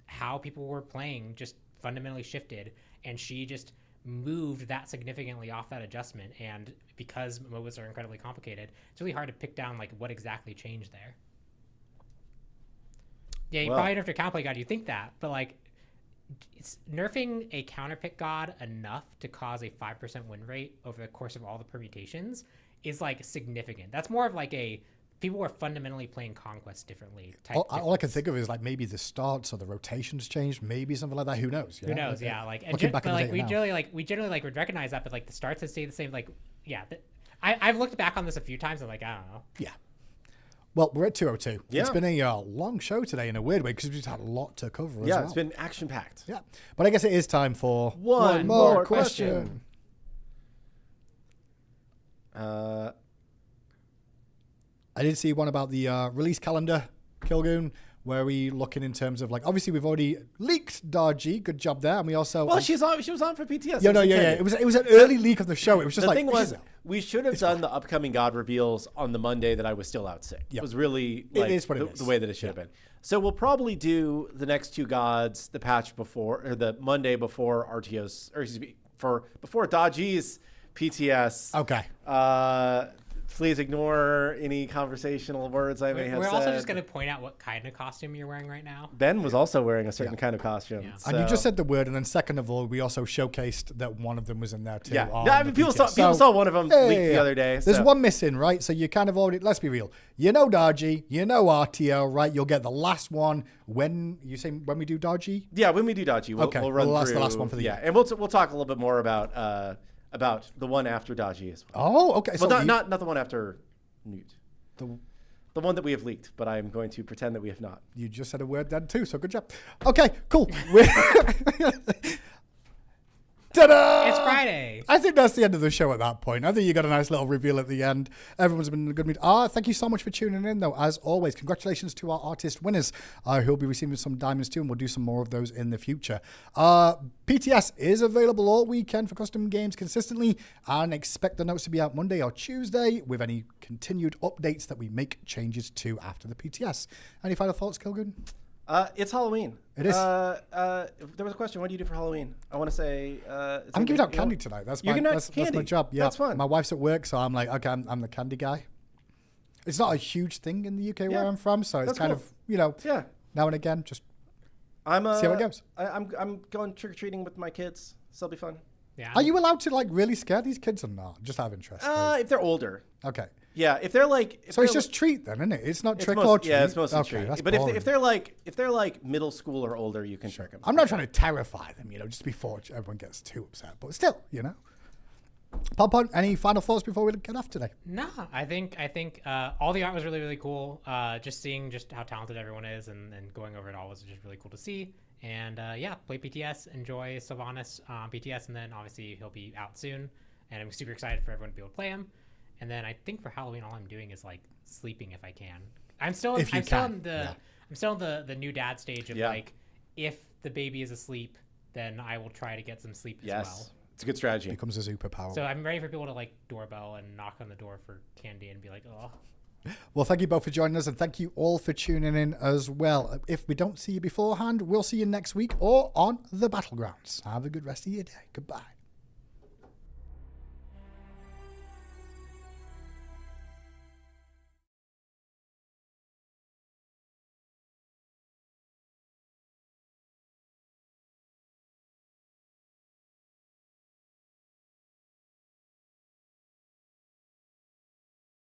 how people were playing just fundamentally shifted, and she just moved that significantly off that adjustment. And because MOBAs are incredibly complicated, it's really hard to pick down like what exactly changed there. Yeah, you probably nerfed a counterplay god, you think that, but like it's nerfing a counterpick god enough to cause a 5% win rate over the course of all the permutations is like significant. That's more of like people were fundamentally playing Conquest differently. All I can think of is like maybe the starts or the rotations changed, maybe something like that. Who knows? Who knows? Yeah, like we generally would recognize that, but like the starts have stayed the same. Like, I've looked back on this a few times and like I don't know. Yeah. Well, we're at 2:02. Yeah. It's been a long show today in a weird way because we've just had a lot to cover. Yeah, it's been action packed. Yeah, but I guess it is time for one more question. I did see one about the release calendar, Kilgoon, where we looking in terms of like, obviously we've already leaked Darji, good job there, and we also she was on for PTS. Yeah, it was an early leak of the show. It was just the thing was we should have done the upcoming God reveals on the Monday that I was still out sick. Yep. It was really like the way that it should have been. So we'll probably do the next two gods the patch before, or the Monday before RTO's, or excuse me, before Darji's PTS. Okay. Please ignore any conversational words I may have said. We're also just going to point out what kind of costume you're wearing right now. Ben was also wearing a certain kind of costume. Yeah. So. And you just said the word, and then second of all, we also showcased that one of them was in there too. Yeah, I mean, people saw one of them leaked the other day. There's one missing, right? So you kind of already, let's be real. You know Darji, you know RTO, right? You'll get the last one when we do Darji? Yeah, when we do Darji. We'll run through. That's the last one for the year. And we'll talk a little bit more about the one after Darji as well. Oh, okay. Well, so not the one after Newt. The one that we have leaked, but I'm going to pretend that we have not. You just said a word then too, so good job. Okay, cool. Ta-da! It's Friday. I think that's the end of the show at that point. I think you got a nice little reveal at the end. Everyone's been in a good mood. Thank you so much for tuning in, though. As always, congratulations to our artist winners who'll be receiving some diamonds too, and we'll do some more of those in the future. PTS is available all weekend for custom games consistently, and expect the notes to be out Monday or Tuesday with any continued updates that we make changes to after the PTS. Any final thoughts, Kilgoon? It's Halloween. It is. There was a question. What do you do for Halloween? I want to say. I'm giving out candy tonight. That's my job. Yeah, that's fun. My wife's at work, so I'm like, okay, I'm the candy guy. It's not a huge thing in the UK where I'm from, so it's kind of now and again just see how it goes. I'm going trick or treating with my kids, so it'll be fun. Yeah. Are you allowed to like really scare these kids or not? Just out of interest. If they're older. Okay. Yeah, if they're like, so it's just treat then, isn't it? It's not trick or treat. Yeah, it's mostly treat. But if they're like middle school or older, you can trick them. I'm not trying to terrify them, just before everyone gets too upset. But still, Pop, any final thoughts before we get off today? No, I think all the art was really, really cool. Just seeing just how talented everyone is and going over it all was just really cool to see. And play PTS, enjoy Sylvanas PTS, and then obviously he'll be out soon. And I'm super excited for everyone to be able to play him. And then I think for Halloween, all I'm doing is like sleeping if I can. I'm still in I'm still in the new dad stage of Yeah. like, if the baby is asleep, then I will try to get some sleep as Yes. well. It's a good strategy. Becomes a superpower. So I'm ready for people to like doorbell and knock on the door for candy and be like, oh. Well, thank you both for joining us, and thank you all for tuning in as well. If we don't see you beforehand, we'll see you next week or on the Battlegrounds. Have a good rest of your day. Goodbye.